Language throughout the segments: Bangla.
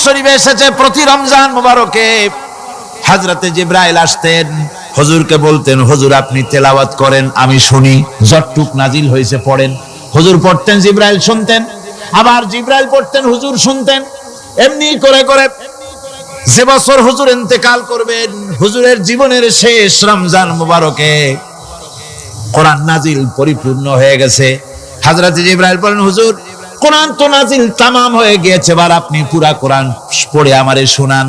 শরীফে এসেছে প্রতি রমজান মুবারকে হযরতে জিবরাইল আসতেন, হুজুরকে বলতেন হুজুর আপনি তেলাওয়াত করেন আমি শুনি, যতটুক নাজিল হয়েছে পড়েন। হুজুর পড়তেন, জিবরাইল শুনতেন, আবার জিবরাইল পড়তেন, হুজুর শুনতেন। এমনি করে করে যে বছর হুজুর ইন্তেকাল করবেন, হুজুরের জীবনের শেষ রমজান মুবারকে কোরআন নাজিল পরিপূর্ণ হয়ে গেছে। হযরতে জিবরাইল বলেন হুজুর কোরআন তো নাজিল তামাম হয়ে গিয়েছে, এবার আপনি পুরা কোরআন পড়ে আমারে শোনান।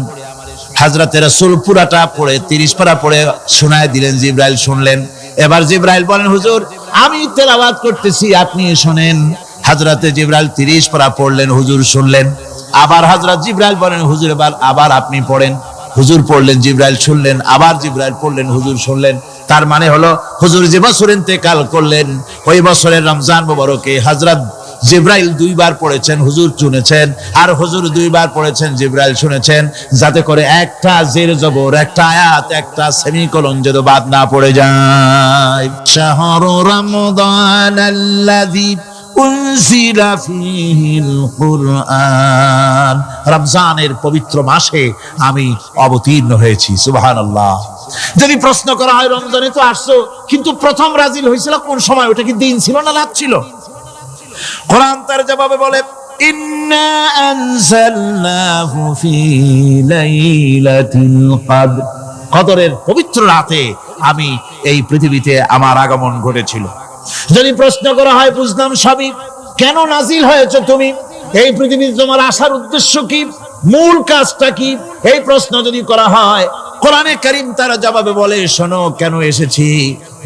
হযরতে রাসূল পুরাটা পড়ে 30 পারা পড়ে শোনায় দিলেন, জিবরাইল শুনলেন। এবার জিবরাইল বলেন হুজুর আমি তেলাওয়াত করতেছি আপনি শুনেন। হযরতে জিবরাইল 30 পারা পড়লেন, হুজুর শুনলেন। আবার হযরত জিবরাইল বলেন হুজুর এবার আবার আপনি পড়েন। হুজুর পড়লেন, জিবরাইল শুনলেন, আবার জিবরাইল পড়লেন, হুজুর শুনলেন। তার মানে হলো হুজুর যে বছর ইন্তেকাল করলেন ওই বছরের রমজান মুবারকে হযরত জিবরাইল 2 বার পড়েছেন, হুজুর শুনেছেন, আর হুজুর 2 বার পড়েছেন, জিবরাইল শুনেছেন, যাতে করে একটা জের জবর, একটা আয়াত, একটা সেমিকোলন যেন বাদ না পড়ে যায়। শাহরু রমাদানাল্লাযী উনজিলা ফীহিল কুরআন, রমজানের পবিত্র মাসে আমি অবতীর্ণ হয়েছি। সুবহানাল্লাহ। যদি প্রশ্ন করা হয় রমজানে তো আসছো, কিন্তু প্রথম নাজিল হয়েছিল কোন সময়? ওটা কি দিন ছিল না রাত ছিল? কোরআন তার জবাবে বলে ইন্না আনজালনাহু ফি লাইলাতিল কদর, কদরের পবিত্র রাতে আমি এই পৃথিবীতে আমার আগমন ঘটেছিল। যদি প্রশ্ন করা হয় বুঝলাম সবই, কেন নাজিল হয়েছে তুমি? এই পৃথিবীতে তোমার আসার উদ্দেশ্য কি, মূল কাজটা কি? এই প্রশ্ন যদি করা হয় কোরআনে কারীম তার জবাবে বলে শোনো কেন এসেছি,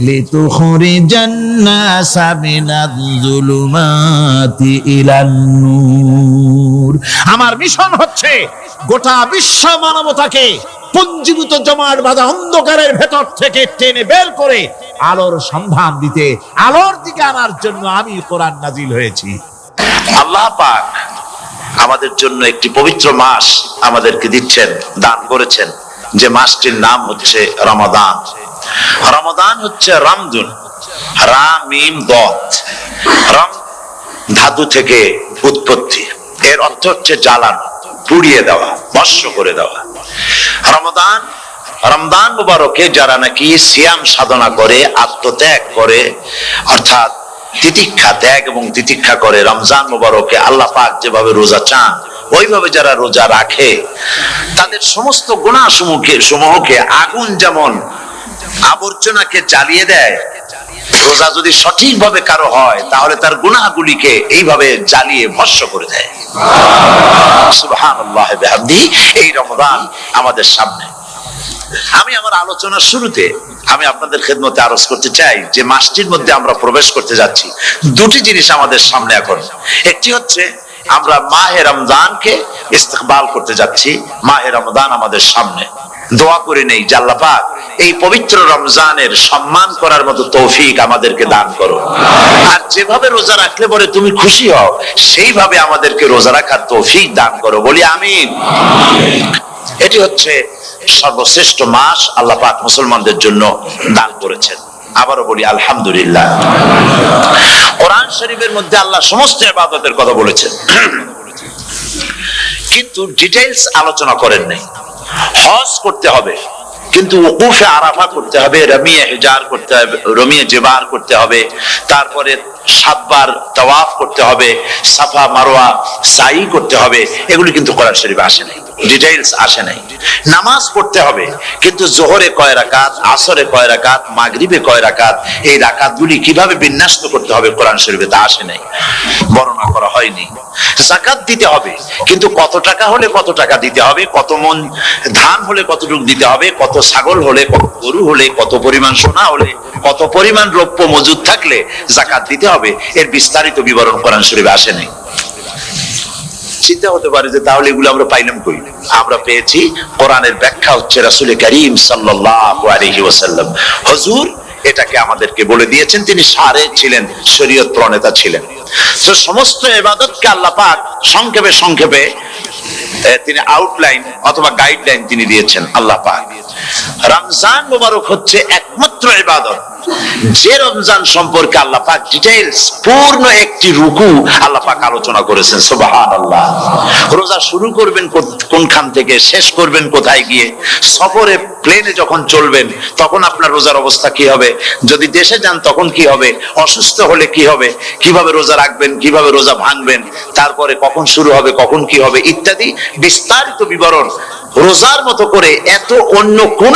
লিতুখরিজান নাসা মিনাজ যুলুমাতি ইলান নূর। আমার মিশন হচ্ছে গোটা বিশ্ব মানবতাকে পুঞ্জীভূত জমাট বাঁধা অন্ধকারের ভেতর থেকে টেনে বের করে আলোর সন্ধান দিতে, আলোর দিকে আনার জন্য আমি কোরআন নাজিল হয়েছি। আল্লাহ পাক আমাদের জন্য একটি পবিত্র মাস আমাদেরকে দিচ্ছেন, দান করেছেন, যে মাসটির নাম হচ্ছে রমাদান। রমাদান হচ্ছে রামদুন, রা মিম দত, রাম ধাতু থেকে উৎপত্তি, এর অর্থ হচ্ছে জ্বালানো, পুড়িয়ে দেওয়া, ভস্ম করে দেওয়া। রমাদান, রমজান মুবারকে যারা নাকি সিয়াম সাধনা করে, আত্মত্যাগ করে, অর্থাৎ তিতিক্ষা, ত্যাগ এবং তিতিক্ষা করে, রমজান মুবারকে আল্লাহ পাক যেভাবে রোজা চান ওইভাবে যারা রোজা রাখে, তাদের সমস্ত গুনাহ সমূহকে আগুন যেমন আবর্জনাকে জ্বালিয়ে দেয়, রোজা যদি সঠিকভাবে কারো হয় তাহলে তার গুনাহগুলিকে এইভাবে জ্বালিয়ে ভস্ম করে দেয়। সুবহানাল্লাহ ওয়া বিহামদিহি। এই রমাদান আমাদের সামনে। আমি আমার আলোচনার শুরুতে আমি আপনাদের খেদমতে আরজ করতে চাই যে মাসটির মধ্যে আমরা প্রবেশ করতে যাচ্ছি, দুটি জিনিস আমাদের সামনে এখন। একটি হচ্ছে আমরা মাহে রমজানকে ইস্তেকবাল করতে যাচ্ছি, মাহে রমজান আমাদের সামনে। দোয়া করে নেই যে আল্লাহ পাক এই পবিত্র রমজানের সম্মান করার মতো তৌফিক আমাদেরকে দান করো, আর যেভাবে রোজা রাখলে পরে তুমি খুশি হও সেইভাবে আমাদেরকে রোজা রাখার তৌফিক দান করো, বলি আমিন। এটি হচ্ছে সর্বশ্রেষ্ঠ মাস আল্লাহ পাক মুসলমানদের জন্য দান করেছেন। আবারও বলি আলহামদুলিল্লাহ। কোরআন শরীফের মধ্যে আল্লাহ সমস্ত ইবাদতের কথা বলেছেন, কিন্তু ডিটেইলস আলোচনা করেন নাই। হজ করতে হবে, কিন্তু ওকুফে আরাফা করতে হবে, রমিয়ে হিজার করতে হবে, রমিয়ে জেবার করতে হবে, তারপরে 7 বার তাওয়াফ করতে হবে, সাফা মারওয়া সাই করতে হবে। এগুলি কিন্তু কোরআন শরীফে আসে নাই, ডিটেইলস আসে নাই। নামাজ পড়তে হবে, কিন্তু জোহরে কয় রাকাত, আসরে কয় রাকাত, মাগরিবে কয় রাকাত, এই রাকাতগুলি কিভাবে বিন্যস্ত করতে হবে কোরআন শরীফে তা আসে নাই, বর্ণনা করা হয়নি। যাকাত দিতে হবে, কিন্তু কত টাকা হলে কত টাকা দিতে হবে, কত মন ধান হলে কতটুকু দিতে হবে, কত ছাগল হলে, কত গরু হলে, কত পরিমাণ সোনা হলে, কত পরিমাণ রৌপ্য মজুদ থাকলে যাকাত দিতে হবে, এর বিস্তারিত বিবরণ কোরআন শরীফে আসে নাই। চিন্তা হতে পারে যে তাহলে এগুলো আমরা পাইলাম কই? আমরা পেয়েছি কোরআনের ব্যাখ্যা হচ্ছে রাসূল করিম সাল্লাল্লাহু আলাইহি ওয়াসাল্লাম, হুজুর এটাকে আমাদেরকে বলে দিয়েছেন। তিনি শারে ছিলেন, শরীয়ত প্রণেতা ছিলেন। তো সমস্ত ইবাদতকে আল্লাহ পাক সংক্ষেপে সংক্ষেপে তিনি আউটলাইন অথবা গাইডলাইন তিনি দিয়েছেন আল্লাহ পাক। রমজান মুবারক হচ্ছে একমাত্র ইবাদত যে রমজান সম্পর্কে আল্লাহ পাক ডিটেইলস পূর্ণ একটি রুকু আল্লাহ পাক আলোচনা করেছেন। সুবহানাল্লাহ। রোজা শুরু করবেন কোনখান থেকে, শেষ করবেন কোথায় গিয়ে, সফরে প্লেনে যখন চলবেন তখন আপনার রোজার অবস্থা কি হবে, যদি দেশে যান তখন কি হবে, অসুস্থ হলে কি হবে, কিভাবে রোজা রাখবেন, কিভাবে রোজা ভাঙবেন, তারপরে কখন শুরু হবে, কখন কি হবে ইত্যাদি বিস্তারিত বিবরণ। রোজার মতো করে এত অন্য কোন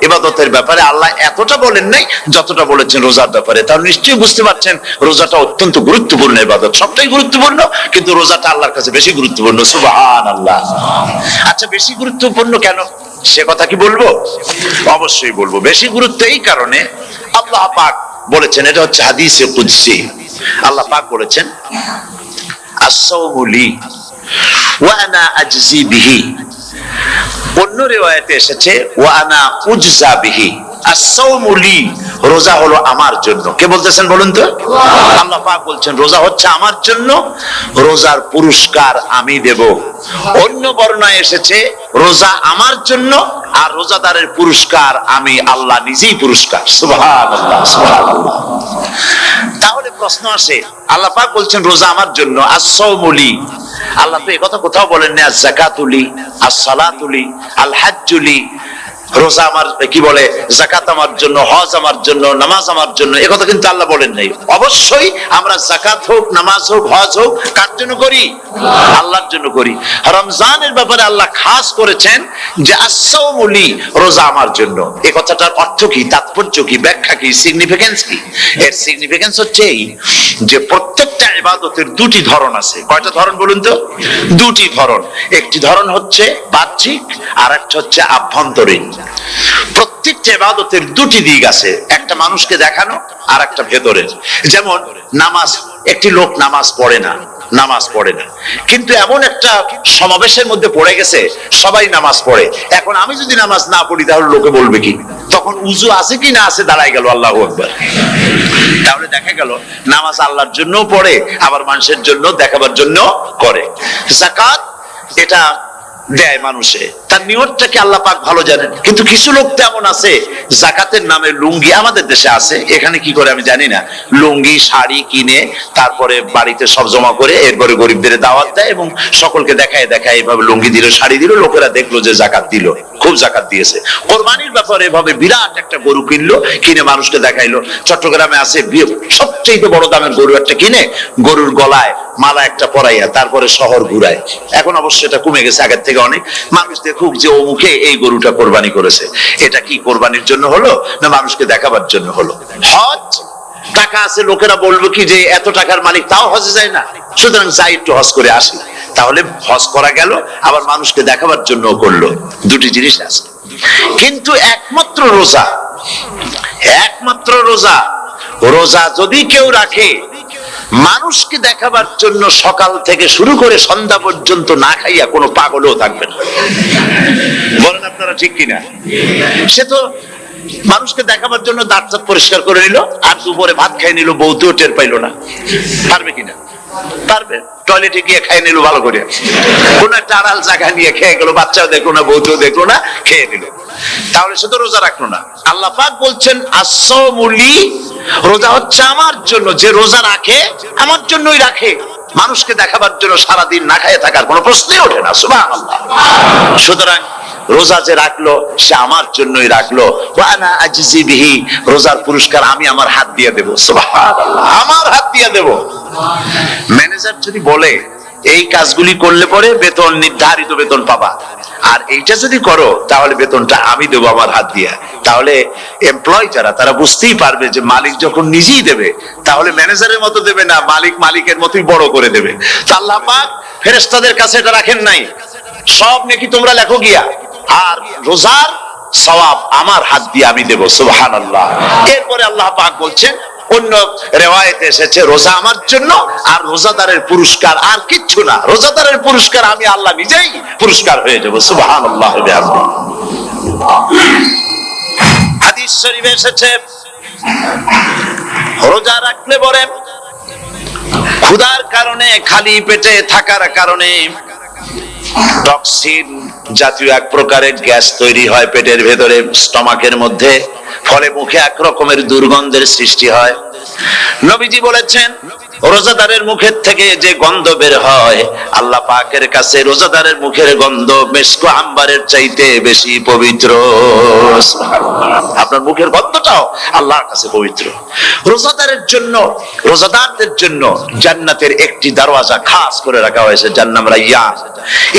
ইবাদতের ব্যাপারে আল্লাহ এতটা বলেন নাই যতটা বলেছেন রোজার ব্যাপারে। তাহলে নিশ্চয়ই বুঝতে পারছেন রোজাটা অত্যন্ত গুরুত্বপূর্ণ ইবাদত। সবটাই গুরুত্বপূর্ণ, কিন্তু রোজাটা আল্লাহর কাছে বেশি গুরুত্বপূর্ণ। সুবহানাল্লাহ। আচ্ছা, বেশি গুরুত্বপূর্ণ কেন সে কথা কি বলবো? অবশ্যই বলবো। বেশি গুরুত্ব এই কারণে, আল্লাহ পাক বলেছেন, এটা হচ্ছে হাদিসে কুদসি। আল্লাহ পাক বলেছেন, আস-সাওমু লি ওয়া আনা আজজি বিহি। অন্য রিওয়ায়াতে এসেছে ওয়া আনা উজজা বিহি। আস-সাওমু লি, রোজা হলো আমার জন্য। কে বলতেছেন বলুন তো? আল্লাহ পাক বলছেন রোজা হচ্ছে আমার জন্য, রোজার পুরস্কার আমি দেব। অন্য বর্ণনায় এসেছে রোজা আমার জন্য আর রোজাদারের পুরস্কার আমি আল্লাহ নিজেই পুরস্কার। সুবহানাল্লাহ, সুবহানাল্লাহ। তাহলে প্রশ্ন আসে, আল্লাহ পাক বলছেন রোজা আমার জন্য, আস-সাওমু লি। আল্লাহ তো এই কথা কোথাও বলেন না আস-যাকাতু লি, আস-সালাতু লি, আল-হাজ্জু লি। রোজা আমার কি বলে, যাকাত আমার জন্য, হজ আমার জন্য, নামাজ আমার জন্য, এ কথা কিন্তু আল্লাহ বলেন নাই। অবশ্যই আমরা যাকাত হোক, নামাজ হোক, হজ হোক কার জন্য করি? আল্লাহর জন্য করি। রমজানের ব্যাপারে আল্লাহ খাস করেছেন যে আস-সাওমু লি, রোজা আমার জন্য। এই কথাটার অর্থ কি, তাৎপর্য কি, ব্যাখ্যা কি, সিগনিফিকেন্স কি? এর সিগনিফিকেন্স হচ্ছে এই যে প্রত্যেকটা ইবাদতের দুটি ধরন আছে। কয়টা ধরন বলুন তো? দুটি ধরন। একটি ধরন হচ্ছে বাহ্যিক আর একটা হচ্ছে আভ্যন্তরীণ। প্রত্যেকটা ইবাদতের দুটি দিক আছে, একটা মানুষকে দেখানো আর একটা ভেতরের। যেমন নামাজ, একটি লোক নামাজ পড়ে না, কিন্তু এমন একটা সমাবেশের মধ্যে পড়ে গেছে সবাই নামাজ পড়ে। এখন আমি যদি নামাজ না পড়ি তাহলে লোকে বলবে কি? তখন উজু আছে কি না আছে দাঁড়ায় গেল, আল্লাহু আকবার। তাহলে দেখা গেল নামাজ আল্লাহর জন্য পড়ে, আবার মানুষের জন্য দেখাবার জন্য করে। যাকাত এটা দেয় মানুষে, তার নিয়তটাকে আল্লাহ পাক ভালো জানেন। কিন্তু কিছু লোক তেমন আছে যাকাতের নামে লুঙ্গি, আমাদের দেশে আছে, এখানে কি করে আমি জানি না, লুঙ্গি শাড়ি কিনে তারপরে বাড়িতে সব জমা করে এরপরে গরিবদের দাওয়াত দেয় এবং সকলকে দেখায় এভাবে লুঙ্গি দিল, শাড়ি দিল, লোকেরা দেখলো যে যাকাত দিল, খুব যাকাত দিয়েছে। কোরবানির ব্যাপারে এভাবে বিরাট একটা গরু কিনলো, কিনে মানুষকে দেখাইলো। চট্টগ্রামে আছে সবচেয়ে বড় দামের গরু একটা কিনে গরুর গলায় মালা একটা পরাইয়া তারপরে শহর ঘুরায়। এখন অবশ্য এটা কমে গেছে আগের থেকে অনেক। মানুষ দেখুক যে অমুকে এই গরুটা কোরবানি করেছে। এটা কি কোরবানির জন্য হলো না মানুষকে দেখাবার জন্য হলো? হজ, টাকা আছে, লোকেরা বলবো কি যে এত টাকার মালিক তাও হজে যায় না, সুতরাং যাই একটু হজ করে আসি। তাহলে হজ করা গেল, আবার মানুষকে দেখাবার জন্য করলো। দুটি জিনিস আছে। কিন্তু একমাত্র রোজা যদি কেউ রাখে মানুষকে দেখাবার জন্য, সকাল থেকে শুরু করে সন্ধ্যা পর্যন্ত না খাইয়া কোনো পাগলও থাকবে না। বলেন আপনারা ঠিক কিনা? সে তো মানুষকে দেখাবার জন্য দাঁত পরিষ্কার করে নিল আর দুপুরে ভাত খাই নিল, বউতেও টের পাইল না। পারবে কিনা? পারবে। টয়লেটে গিয়ে খাই নিল ভালো করে, কোন একটা আড়াল জায়গা নিয়ে খেয়ে গেল, বাচ্চাও দেখলো না, বউতেও দেখলো না, খেয়ে নিল। তাহলে সে তো রোজা রাখলো না। আল্লাহ পাক বলছেন আস-সাওমু লি, রোজা হচ্ছে আমার জন্য। যে রোজা রাখে আমার জন্যই রাখে, মানুষকে দেখাবার জন্য সারাদিন না খেয়ে থাকার কোনো প্রশ্নই ওঠে না। সুবহানাল্লাহ। সুতরাং রোজা যে রাখলো সে আমার জন্যই রাখলো। ওয়া আনা আজজি বিহি, রোজার পুরস্কার আমি আমার হাত দিয়ে দেব। সুবহানাল্লাহ, আমার হাত দিয়ে দেব। ম্যানেজার যদি বলে এই কাজগুলি করলে পরে বেতন, নির্ধারিত বেতন পাবা, আর এইটা যদি করো তাহলে বেতনটা আমি দেবো আমার হাত দিয়া, তাহলে এমপ্লয় যারা তারা বুঝতেই পারবে যে মালিক যখন নিজেই দেবে তাহলে ম্যানেজারের মতো দেবে না, মালিক মালিকের মতোই বড় করে দেবে। আল্লাহ পাক ফেরেশতাদের কাছে এটা রাখেন নাই, সব নাকি তোমরা লেখো গিয়া, আর রোজার সওয়াব আমার হাত দিয়ে আমি দেব। সুবহানাল্লাহ। এরপরে আল্লাহ পাক বলছেন, অন্য রিওয়ায়াতে এসেছে রোজা আমার জন্য, আর রোজাদারের পুরস্কার আর কিচ্ছু না, রোজাদারের পুরস্কার আমি আল্লাহ নিজেই পুরস্কার হয়ে যাব। সুবহানাল্লাহ। হাদিস শরীফে এসেছে রোজা রাখলে পরে ক্ষুধার কারণে, খালি পেটে থাকার কারণে টক্সিন জাতীয় এক প্রকারের গ্যাস তৈরি হয় পেটের ভেতরে, স্টমাকের মধ্যে, ফলে মুখে এক রকমের দুর্গন্ধের সৃষ্টি হয়। নবীজি বলেছেন রোজাদারের মুখের থেকে যে গন্ধ বের হয়, আল্লাহ পাকের কাছে রোজাদারের মুখের গন্ধ মিস্ক আম্বারের চাইতে বেশি পবিত্র। আপনার মুখের গন্ধটাও আল্লাহর কাছে পবিত্র। রোজাদারদের জন্য জান্নাতের একটি দরওয়াজা খাস করে রাখা হয়েছে, যার নাম রায়্যান।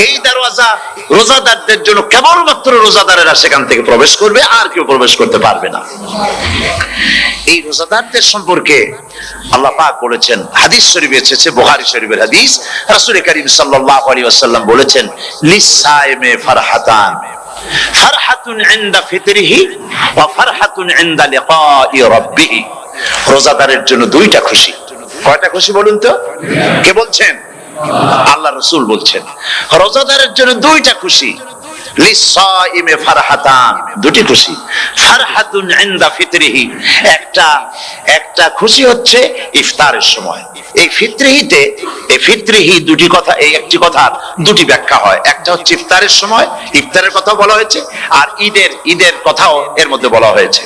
এই দরওয়াজা রোজাদারদের জন্য, কেবলমাত্র রোজাদারেরা সেখান থেকে প্রবেশ করবে, আর কেউ প্রবেশ করতে পারবে না। এই রোজাদারদের সম্পর্কে আল্লাহ পাক বলেছেন, হাদিস শরীফে এসেছে, বুখারী শরীফের হাদিস, রাসূল করিম সাল্লাল্লাহু আলাইহি ওয়াসাল্লাম বলেছেন, লিসাইমে ফারহাতান, ফারহাতুন ইনদা ফিতরিহি ওয়া ফারহাতুন ইনদা লিকাই রাব্বিহি। রোজাদারের জন্য দুইটা খুশি। কয়টা খুশি বলুন তো? কে বলছেন? আল্লাহ রাসূল বলছেন রোজাদারের জন্য দুইটা খুশি। লিসাইমে ফারহাতান, দুটি খুশি। ফারহাতুন ইনদা ফিতরিহি, একটা খুশি হচ্ছে ইফতারের সময়। এই ফিতরিহিতে, এই ফিতরিহি দুটি কথা, এই একটি কথার দুটি ব্যাখ্যা হয়। একটা হচ্ছে ইফতারের সময়, ইফতারের কথা বলা হয়েছে, আর ঈদের কথাও এর মধ্যে বলা হয়েছে।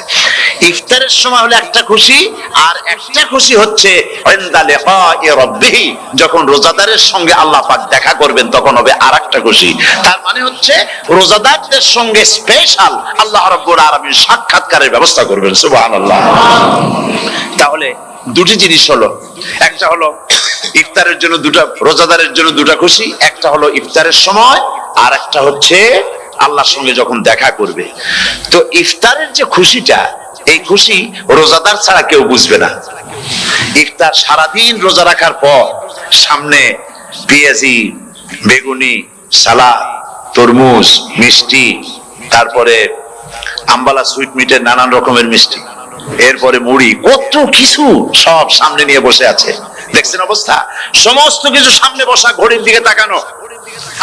ইফতারের সময় হলে একটা খুশি, আর একটা খুশি হচ্ছে ইনদা লিকাই রাব্বিহি, যখন রোজাদারের সঙ্গে আল্লাহ পাক দেখা করবেন তখন হবে আরেকটা খুশি। তার মানে হচ্ছে রোজাদারদের সঙ্গে স্পেশাল আল্লাহ রাব্বুল আলামিন সাক্ষাৎকারের ব্যবস্থা করবেন। সুবহানাল্লাহ। তাহলে দুটি জিনিস হলো, একটা হলো ইফতারের জন্য দুটা, রোজাদারের জন্য দুটা খুশি, একটা হলো ইফতারের সময়, আর একটা হচ্ছে আল্লাহর সঙ্গে যখন দেখা করবে। তো ইফতারের যে খুশিটা, এই খুশি রোজাদার ছাড়া কেউ বুঝবে না। ইফতার সারাদিন রোজা রাখার পর সামনে পেঁয়াজি, বেগুনি, সালাদ, তরমুজ, মিষ্টি, তারপরে আম্বালা সুইট মিটের নানান রকমের মিষ্টি, এরপরে মুড়ি, কত কিছু সব সামনে নিয়ে বসে আছে। দেখছেন অবস্থা? সমস্ত কিছু সামনে বসা, ঘড়ির দিকে তাকানো।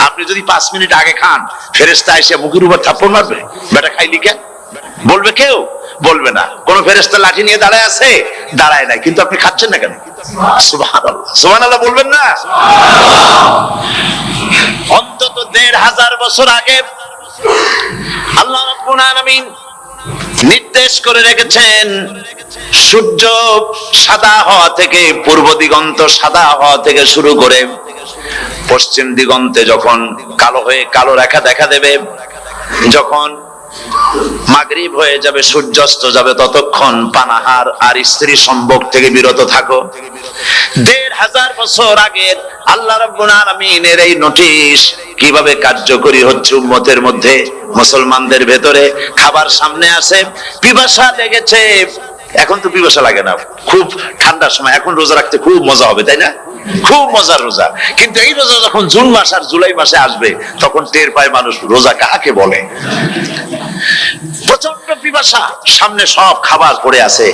আপনি যদি 5 মিনিট আগে খান, ফেরেশতা এসে মুখের উপর থাপ্পড় মারবে, বেটা খাইলি কেন? বলবে কেউ? বলবে না। কোন ফেরেশতা লাঠি নিয়ে দাঁড়ায় আছে? দাঁড়ায় নাই, কিন্তু আপনি খাচ্ছেন না কেন? সুবহানাল্লাহ, সুবহানাল্লাহ বলবেন না? অন্তত 1500 বছর আগে আল্লাহ রাব্বুল আলামিন নির্দেশ করে রেখেছেন, সূর্য সাদা হওয়া থেকে, পূর্ব দিগন্ত সাদা হওয়া থেকে শুরু করে পশ্চিম দিগন্তে যখন কালো হয়ে কালো রেখা দেখা দেবে, যখন মাগরিব হয়ে যাবে, সূর্যাস্ত যাবে, ততক্ষণ পানাহার আর স্ত্রী সম্ভোগ থেকে বিরত থাকো। 1500 বছর আগের আল্লাহ রাব্বুল আলামিনের এই নোটিশ কিভাবে কার্যকরী হচ্ছে উম্মতের মধ্যে, মুসলমানদের ভেতরে। খাবার সামনে আছে, পিপাসা লেগেছে, এখন তো পিপাসা লাগে না, খুব ঠান্ডার সময়, এখন রোজা রাখতে খুব মজা হবে, তাই না? খুব মজার রোজা। কিন্তু এই রোজা যখন জুন মাস আর জুলাই মাসে আসবে, তখন টের পায় মানুষ রোজা কাকে বলে। প্রচন্ড পিপাসা, সামনে সব খাবার পড়ে আছে,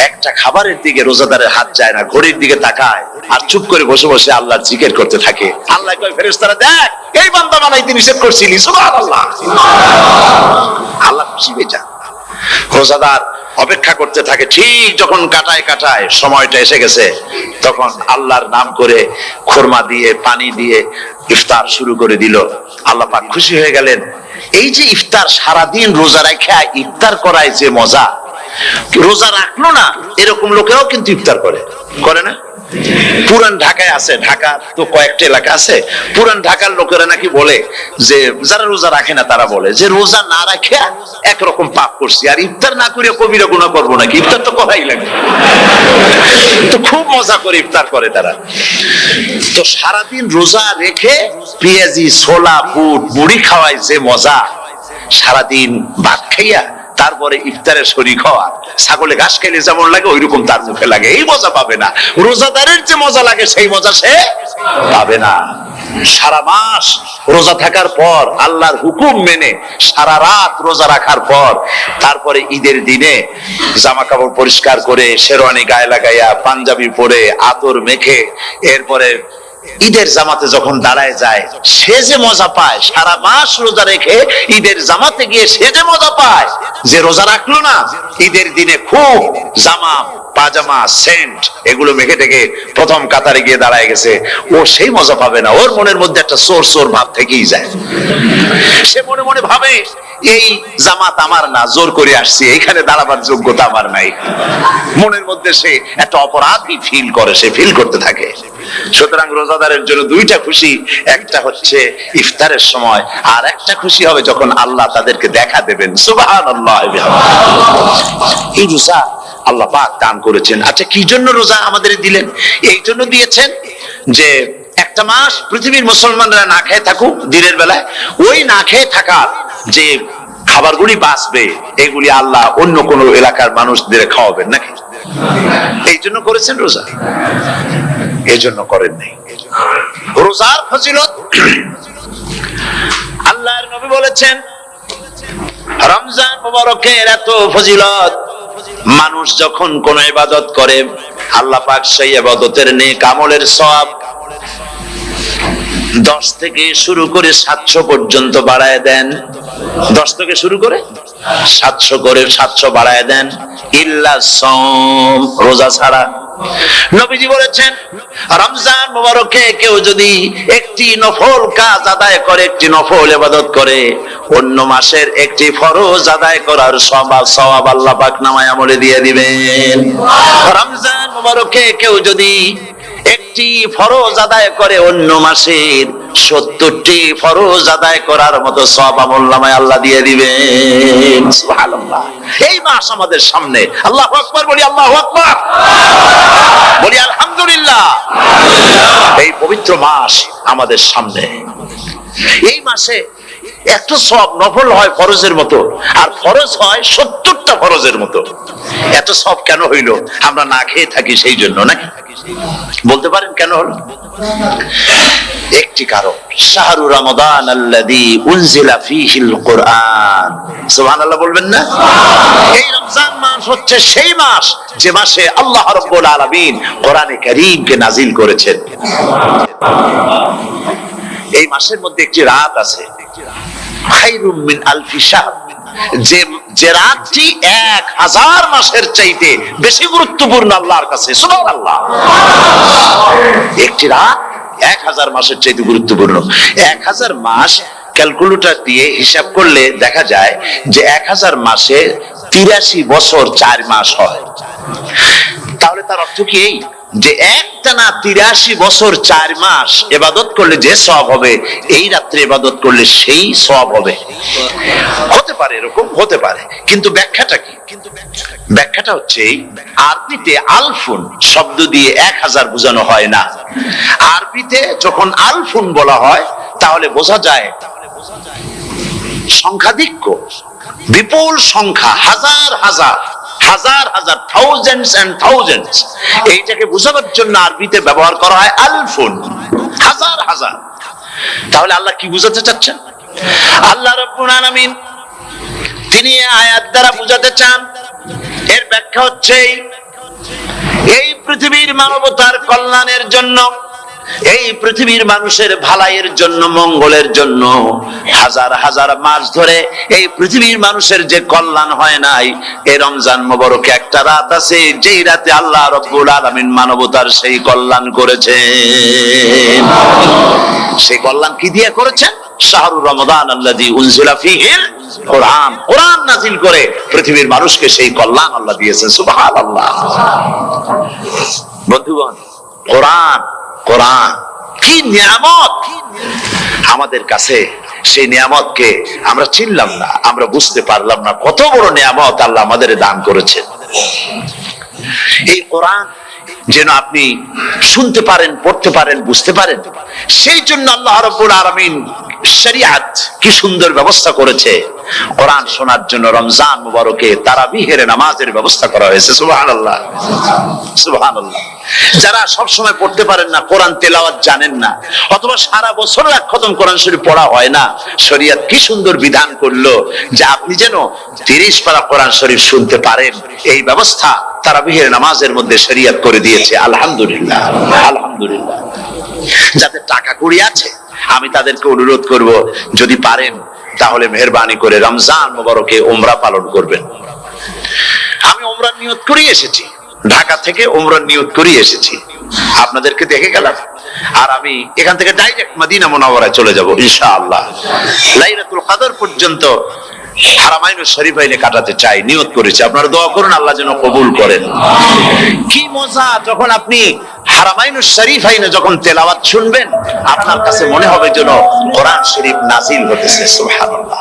একটা খাবারের দিকে রোজাদারের হাত যায় না, ঘড়ির দিকে তাকায় আর চুপ করে বসে বসে আল্লাহর জিকির করতে থাকে। আল্লাহ কয়, ফেরেশতারা দেখ, এই বান্দা বানাইতে নিষেধ করছিলি। সুবহানাল্লাহ। আল্লাহ খুশি হয়ে যান। রোজাদার অপেক্ষা করতে থাকে, ঠিক যখন কাটায় সময়টা এসে গেছে, তখন আল্লাহর নাম করে খুরমা দিয়ে, পানি দিয়ে ইফতার শুরু করে দিল। আল্লাহ পাক খুশি হয়ে গেলেন। এই যে ইফতার, সারাদিন রোজা রাখা ইফতার করায় যে মজা, রোজা রাখলো না এরকম লোকেরাও কিন্তু ইফতার করে না? পুরান ঢাকায় আছে, ঢাকা তো কয়েকটা এলাকা আছে, পুরান ঢাকার লোকেরা নাকি বলে যে, যারা রোজা রাখে না তারা বলে যে, রোজা না রাখে একরকম পাপ করছি, আর ইফতার না করে কবিরা গুনাহ করবো নাকি, ইফতার তো করাই লাগে। তো খুব মজা করে ইফতার করে তারা। তো সারাদিন রোজা রেখে পেঁয়াজি, ছোলা, বুট, মুড়ি খাওয়ায় যে মজা, সারাদিন ভাত খাইয়া তারপরে ইফতারের শরীক হওয়া, ছাগলে ঘাস খাইলে যেমন লাগে ওইরকম তার মুখে লাগে, এই মজা পাবে না। রোজাদারের যে মজা লাগে সেই মজা সে পাবে না। সারা মাস রোজা থাকার পর, আল্লাহর হুকুম মেনে সারা রাত রোজা রাখার পর, তারপরে ঈদের দিনে জামা কাপড় পরিষ্কার করে, শেরওয়ানি গায়ে লাগাইয়া, পাঞ্জাবি পরে, আতর মেখে, এরপরে ঈদের জামাতে যখন দাঁড়ায় যায়, সে যে মজা পায়, সারা মাস রোজা রেখে ঈদের জামাতে গিয়ে সে যে মজা পায়, যে রোজা রাখলো না, ঈদের দিনে খুব জামা পাজামা সেন্ট এগুলো মেখে টেকে প্রথম কাতারে গিয়ে দাঁড়ায় গেছে, ও সেই মজা পাবে না। ওর মনের মধ্যে একটা চোর চোর ভাব থেকেই যায়। সে মনে মনে ভাবে এই জামাত আমার না, জোর করে আসছি, এখানে দাঁড়াবার যোগ্যতা আমার নাই। মনের মধ্যে সে একটা অপরাধী ফিল করে, সে ফিল করতে থাকে। সুতরাং রোজাদারের জন্য দুইটা খুশি, একটা হচ্ছে ইফতারের সময়, আর একটা খুশি হবে যখন আল্লাহ তাদেরকে দেখা দেবেন। সুবহানাল্লাহ। এই রোজা আল্লাহ পাক দান করেছেন। আচ্ছা, কি জন্য রোজা আমাদের দিলেন? এই জন্য দিয়েছেন যে একটা মাস পৃথিবীর মুসলমানরা না খেয়ে থাকুক দিনের বেলায়, ওই না খেয়ে থাকার যে খাবারগুলি বাঁচবে, এগুলি আল্লাহ অন্য কোন এলাকার মানুষদের খাওয়াবেন নাকি? এই জন্য করেছেন রোজা, এই জন্য করেন নাই। রোজার ফজিলত আল্লাহর নবী বলেছেন, রমজান মুবারকের এত ফজিলত, মানুষ যখন কোন ইবাদত করে আল্লাহ পাক সেই ইবাদতের নেক আমলের সওয়াব 10 থেকে শুরু করে 700 পর্যন্ত বাড়ায় দেন। 10 থেকে শুরু করে 700 বাড়ায় দেন, ইল্লা সাওম, রোজা ছাড়া। নবীজি বলেছেন, রমজান মুবারকে কেউ যদি একটি নফল কাজ আদায় করে, একটি নফল ইবাদত করে, অন্য মাসের একটি ফরজ আদায় করার সওয়াব আল্লাহ পাক নামায়ে আমলে দিয়ে দিবেন। রমজান মুবারকে কেউ যদি একটি ফরজ আদায় করে, অন্য মাসের 70টি ফরজ আদায় করার মতো সওয়াব আমলনামায় আল্লাহ দিয়ে দিবেন। সুবহানাল্লাহ। এই মাস আমাদের সামনে, আল্লাহু আকবার বলি, আল্লাহু আকবার বলি, আলহামদুলিল্লাহ। এই পবিত্র মাস আমাদের সামনে। এই মাসে এত সওয়াব, নফল হয় ফরজের মতো, আর ফরজ হয় 70টা ফরজের মতো। এত সওয়াব কেন হইল? আমরা না খেয়ে থাকি সেই জন্য নাকি? বলতে পারেন কেন হলো? একটি কারণ, শাহরু রমাদান আল্লাযী উনজিলা ফীহিল কুরআন। সুবহানাল্লাহ বলবেন না? এই রমজান মাস হচ্ছে সেই মাস যে মাসে আল্লাহ রাব্বুল আলামিন কোরআনে কারীমকে নাজিল করেছেন। এই মাসের মধ্যে একটি রাত আছে, খায়রুম মিন আলফি শাহর, যে রাতটি 1000 মাসের চাইতে বেশি গুরুত্বপূর্ণ আল্লাহর কাছে। সুবহানাল্লাহ। একটি রাত 1000 মাসের চাইতে গুরুত্বপূর্ণ। 1000 মাস ক্যালকুলেটর দিয়ে হিসাব করলে দেখা যায় যে 1000 মাসে 83 বছর 4 মাস হয়। তাহলে তার অর্থ কি এই যে একটানা 83 বছর 4 মাস ইবাদত করলে যে সওয়াব হবে, এই রাত্রে ইবাদত করলে সেই সওয়াব হবে? হতে পারে, এরকম হতে পারে, কিন্তু ব্যাখ্যাটা কি? ব্যাখ্যাটা হচ্ছে, আরবিতে আলফুন শব্দ দিয়ে 1000 বোঝানো হয় না। আরবিতে যখন আলফুন বলা হয় তাহলে বোঝা যায় সংখ্যাধিক্য, বিপুল সংখ্যা, হাজার হাজার হাজার হাজার, থাউজেন্ডস এন্ড থাউজেন্ডস। এইটাকে বোঝানোর জন্য আরবিতে ব্যবহার করা হয় আলফুন, হাজার হাজার। তাহলে আল্লাহ কি বুঝাতে চাচ্ছেন? আল্লাহ রাব্বুল আলামিন তিনি আয়াত দ্বারা বুঝাতে চান, এর ব্যাখ্যা হচ্ছে এই পৃথিবীর মানবতার কল্যাণের জন্য, এই পৃথিবীর মানুষের ভালাইয়ের জন্য, মঙ্গলের জন্য হাজার হাজার মাস ধরে এই পৃথিবীর মানুষের যে কল্যাণ হয় নাই, এই রমজান মুবারকে একটা রাত আছে, যেই রাতে আল্লাহ রাব্বুল আলামিন মানবতার সেই কল্যাণ করেছেন। সেই কল্যাণ কি দিয়ে করেছেন? শাহরু রমাদান আল্লাযী উনজিলা ফীহিল কুরআন, কোরআন নাযিল করে পৃথিবীর মানুষকে সেই কল্যাণ আল্লাহ দিয়েছেন। সুবহানাল্লাহ। বন্ধুগণ, কোরআন, কোরআন কি নিয়ামত আমাদের কাছে! সেই নিয়ামতকে আমরা চিনলাম না, আমরা বুঝতে পারলাম না কত বড় নিয়ামত আল্লাহ আমাদের দান করেছেন। এই কোরআন যেন আপনি শুনতে পারেন, পড়তে পারেন, বুঝতে পারেন, সেই জন্য আল্লাহ রাব্বুল আলামিন শরিয়াত কি সুন্দর ব্যবস্থা করেছে। কোরআন শোনার জন্য রমজান মুবারকে তারাবিহের নামাজের ব্যবস্থা করা হয়েছে। সুবহানাল্লাহ, সুবহানাল্লাহ। যারা সব সময় পড়তে পারেন না, কোরআন তেলাওয়াত জানেন না, অথবা সারা বছর এক খতম কোরআন শরীফ পড়া হয় না, শরিয়ত কি সুন্দর বিধান করলো যে আপনি যেন 30 পারা কোরআন শরীফ শুনতে পারেন। এই ব্যবস্থা তারাবিহের নামাজের মধ্যে শরিয়ত করে দিয়েছে। আলহামদুলিল্লাহ, আলহামদুলিল্লাহ। যাদের টাকা কড়ি আছে আমি তাদেরকে অনুরোধ করব, যদি পারেন তাহলে মেহেরবানি করে রমজান মুবারকে উমরা পালন করবেন। আমি উমরার নিয়ত করে এসেছি, ঢাকা থেকে উমরার নিয়ত করে এসেছি, আপনাদেরকে দেখে গেলাম। আর আমি এখান থেকে ডাইরেক্ট মদিনা মুনাওয়ারায় চলে যাব ইনশাআল্লাহ। লাইলাতুল কদর পর্যন্ত হারামাইনুশ শরীফাইনে কাটাতে চাই, নিয়ত করেছি। আপনারা দোয়া করুন আল্লাহ যেন কবুল করেন। কি মজা যখন আপনি হারামাইনুশ শরীফাইনে যখন তেলাওয়াত শুনবেন, আপনার কাছে মনে হবে যেন কোরআন শরীফ নাজিল হতেছে। সুবহানাল্লাহ।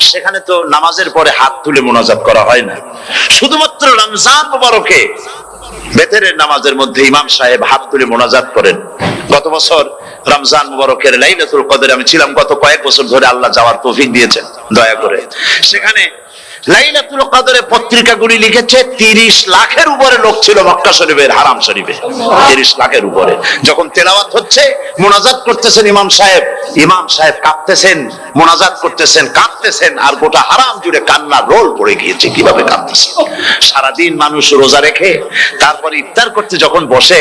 সেখানে তো নামাজের পরে হাত তুলে মোনাজাত করা হয় না, শুধুমাত্র রমজান মুবারকে বেতেরের নামাজের মধ্যে ইমাম সাহেব হাত তুলে মোনাজাত করেন। গত বছর রমজান মুবারকের লাইলাতুল কদরে আমি ছিলাম, গত কয়েক বছর ধরে আল্লাহ যাওয়ার তৌফিক দিয়েছেন দয়া করে। সেখানে লাইলাতুল কদরে পত্রিকাগুলি লিখেছে 30 লাখের উপরে লোক ছিল মক্কা শরীফের হারাম শরীফে, 30 লাখের উপরে। যখন তেলাওয়াত হচ্ছে, মোনাজাত করতেছেন ইমাম সাহেব কাঁদতেছেন, মোনাজাত করতেছেন, কাঁদতেছেন, আর গোটা হারাম জুড়ে কান্নার রোল পড়ে গিয়েছে। কিভাবে কাঁদতেছে! সারাদিন মানুষ রোজা রেখে তারপরে ইফতার করতে যখন বসে,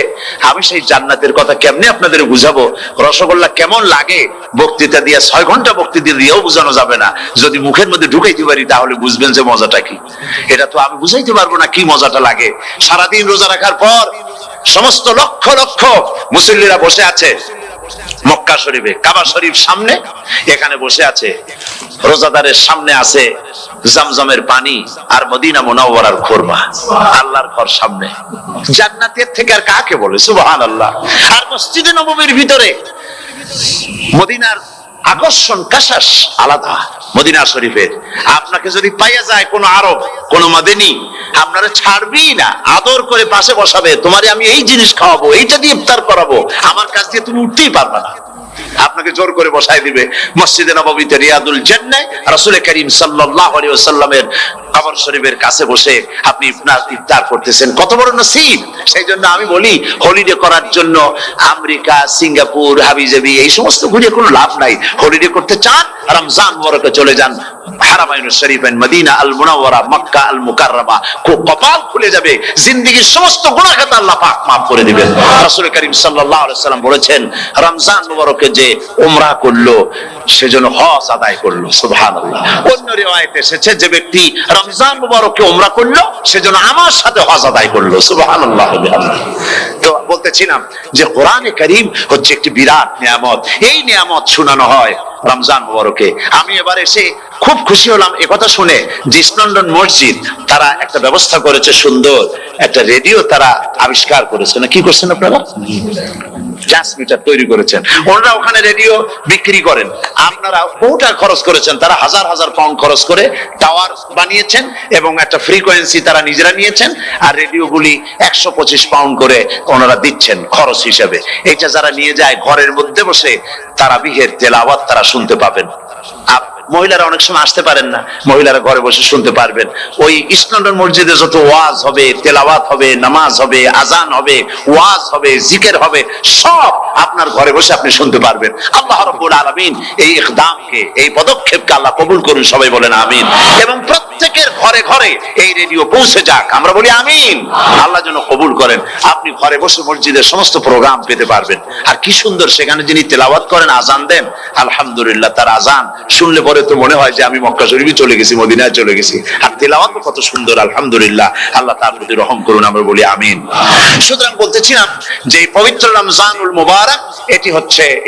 আমি সেই জান্নাতের কথা কেমনে আপনাদের বুঝাবো? রসগোল্লা কেমন লাগে বক্তৃতা দিয়ে 6 ঘন্টা বক্তৃতা দিয়েও বোঝানো যাবে না। যদি মুখের মধ্যে ঢুকাইতে পারি তাহলে বুঝবেন যে মজাটা কি। এটা তো আমি বুঝাইতে পারবো না কি মজাটা লাগে। সারাদিন রোজা রাখার পর সমস্ত লক্ষ লক্ষ মুসল্লিরা বসে আছে মক্কা শরীফে, কাবা শরীফ সামনে, এখানে বসে আছে। রোজাদারের সামনে আছে জমজমের পানি আর মদিনা মুনাওয়ারার খুরমা, আল্লাহর ঘর সামনে। জান্নাতের থেকে আর কাকে বলে? সুবহানাল্লাহ। আর মসজিদে নববীর ভিতরে মদিনার আকর্ষণ কাশাস আলাদা। মদিনা শরীফের আপনাকে যদি পাইয়া যায় কোন আরব, কোন মাদানী, আপনারা ছাড়বি না, আদর করে পাশে বসাবে, তোমারে আমি এই জিনিস খাওয়াবো, এইটা দিয়ে ইফতার করাবো, আমার কাছ দিয়ে তুমি উঠতেই পারবে না, আপনাকে জোর করে বসায় দিবে। মসজিদে নববীতে রিয়াদুল জান্নাহ রাসূল করিম সাল্লাল্লাহু আলাইহি ওয়াসাল্লামের কবর শরীফের কাছে বসে আপনি ইফতার করতেছেন, কত বড় নসিব। সেই জন্য আমি বলি, হলিডে করার জন্য আমেরিকা, সিঙ্গাপুর, হাবিজাবি এই সমস্ত ঘুরে কোনো লাভ নাই। হলিডে করতে চান, রমজান মুবারকে চলে যান হারামাইনুশ শরীফাইন, মদিনা আল মুনাওয়ারা, মক্কা আল মুকাররমা। কপাল খুলে যাবে, জিন্দেগীর সমস্ত গুনাহ খাতা আল্লাহ পাক maaf করে দিবেন। রাসূল করিম সাল্লাল্লাহু আলাইহি ওয়াসাল্লাম বলেছেন, রমজান মুবারকে যে উমরা করলো সেজন্য হজ আদায় করলো। সুবহানাল্লাহ। অন্য রিওয়ায়াতে এসেছে, যে ব্যক্তি রমজান মুবারকে উমরা করলো সেজন্য আমার সাথে হজ আদায় করলো। সুবহানাল্লাহ। তো বলতেছিলাম যে কোরআনে কারীম হচ্ছে একটি বিরাট নিয়ামত। এই নিয়ামত শোনানো হয় রমজান মুবারকে। আমি এবার এসে খুব খুশি হলাম একথা শুনে যে ইস্ট লন্ডন মসজিদ তারা একটা ব্যবস্থা করেছে, সুন্দর একটা রেডিও তারা আবিষ্কার করেছে। না কি করছেন আপনারা? ট্রান্সমিটার তৈরি করেছেন। ওনারা ওখানে রেডিও বিক্রি করেন, আপনারা বহুটা খরচ করেছেন, তারা হাজার হাজার পাউন্ড খরচ করে টাওয়ার বানিয়েছেন এবং একটা ফ্রিকোয়েন্সি তারা নিজেরা নিয়েছেন, আর রেডিওগুলি 125 পাউন্ড করে ওনারা দিচ্ছেন খরচ হিসেবে। এটা যারা নিয়ে যায় ঘরের মধ্যে বসে তারাবিহের তেলাওয়াত তারা শুনতে পাবেন। মহিলারা অনেক সময় আসতে পারেন না, মহিলারা ঘরে বসে শুনতে পারবেন। ওই ইস্ট লন্ডন মসজিদে যত ওয়াজ হবে, তেলাওয়াত হবে, নামাজ হবে, আজান হবে, ওয়াজ হবে, জিকির হবে, সব আপনার ঘরে বসে আপনি শুনতে পারবেন। আল্লাহ রাব্বুল আলামিন এই ইকদামকে, এই পদক্ষেপকে আল্লাহ কবুল করুন, সবাই বলেন আমিন। এবং প্রত্যেকের ঘরে ঘরে এই রেডিও পৌঁছে যাক, আমরা বলি আমিন। আল্লাহ যেন কবুল করেন। আপনি ঘরে বসে মসজিদের সমস্ত প্রোগ্রাম পেতে পারবেন। আর কি সুন্দর, সেখানে যিনি তেলাওয়াত করেন, আজান দেন, আলহামদুলিল্লাহ, তার আজান শুনলে পরে তো মনে হয় যে আমি মক্কা শরীফে চলে গেছি, মদিনায় চলে গেছি। আর তেলাওয়াত কত সুন্দর, আলহামদুলিল্লাহ। আল্লাহ তার প্রতি রহম করুন, আমরা বলি আমিন। সুতরাং বলতেছিলাম যে এই পবিত্র রমজানুল মুবারক,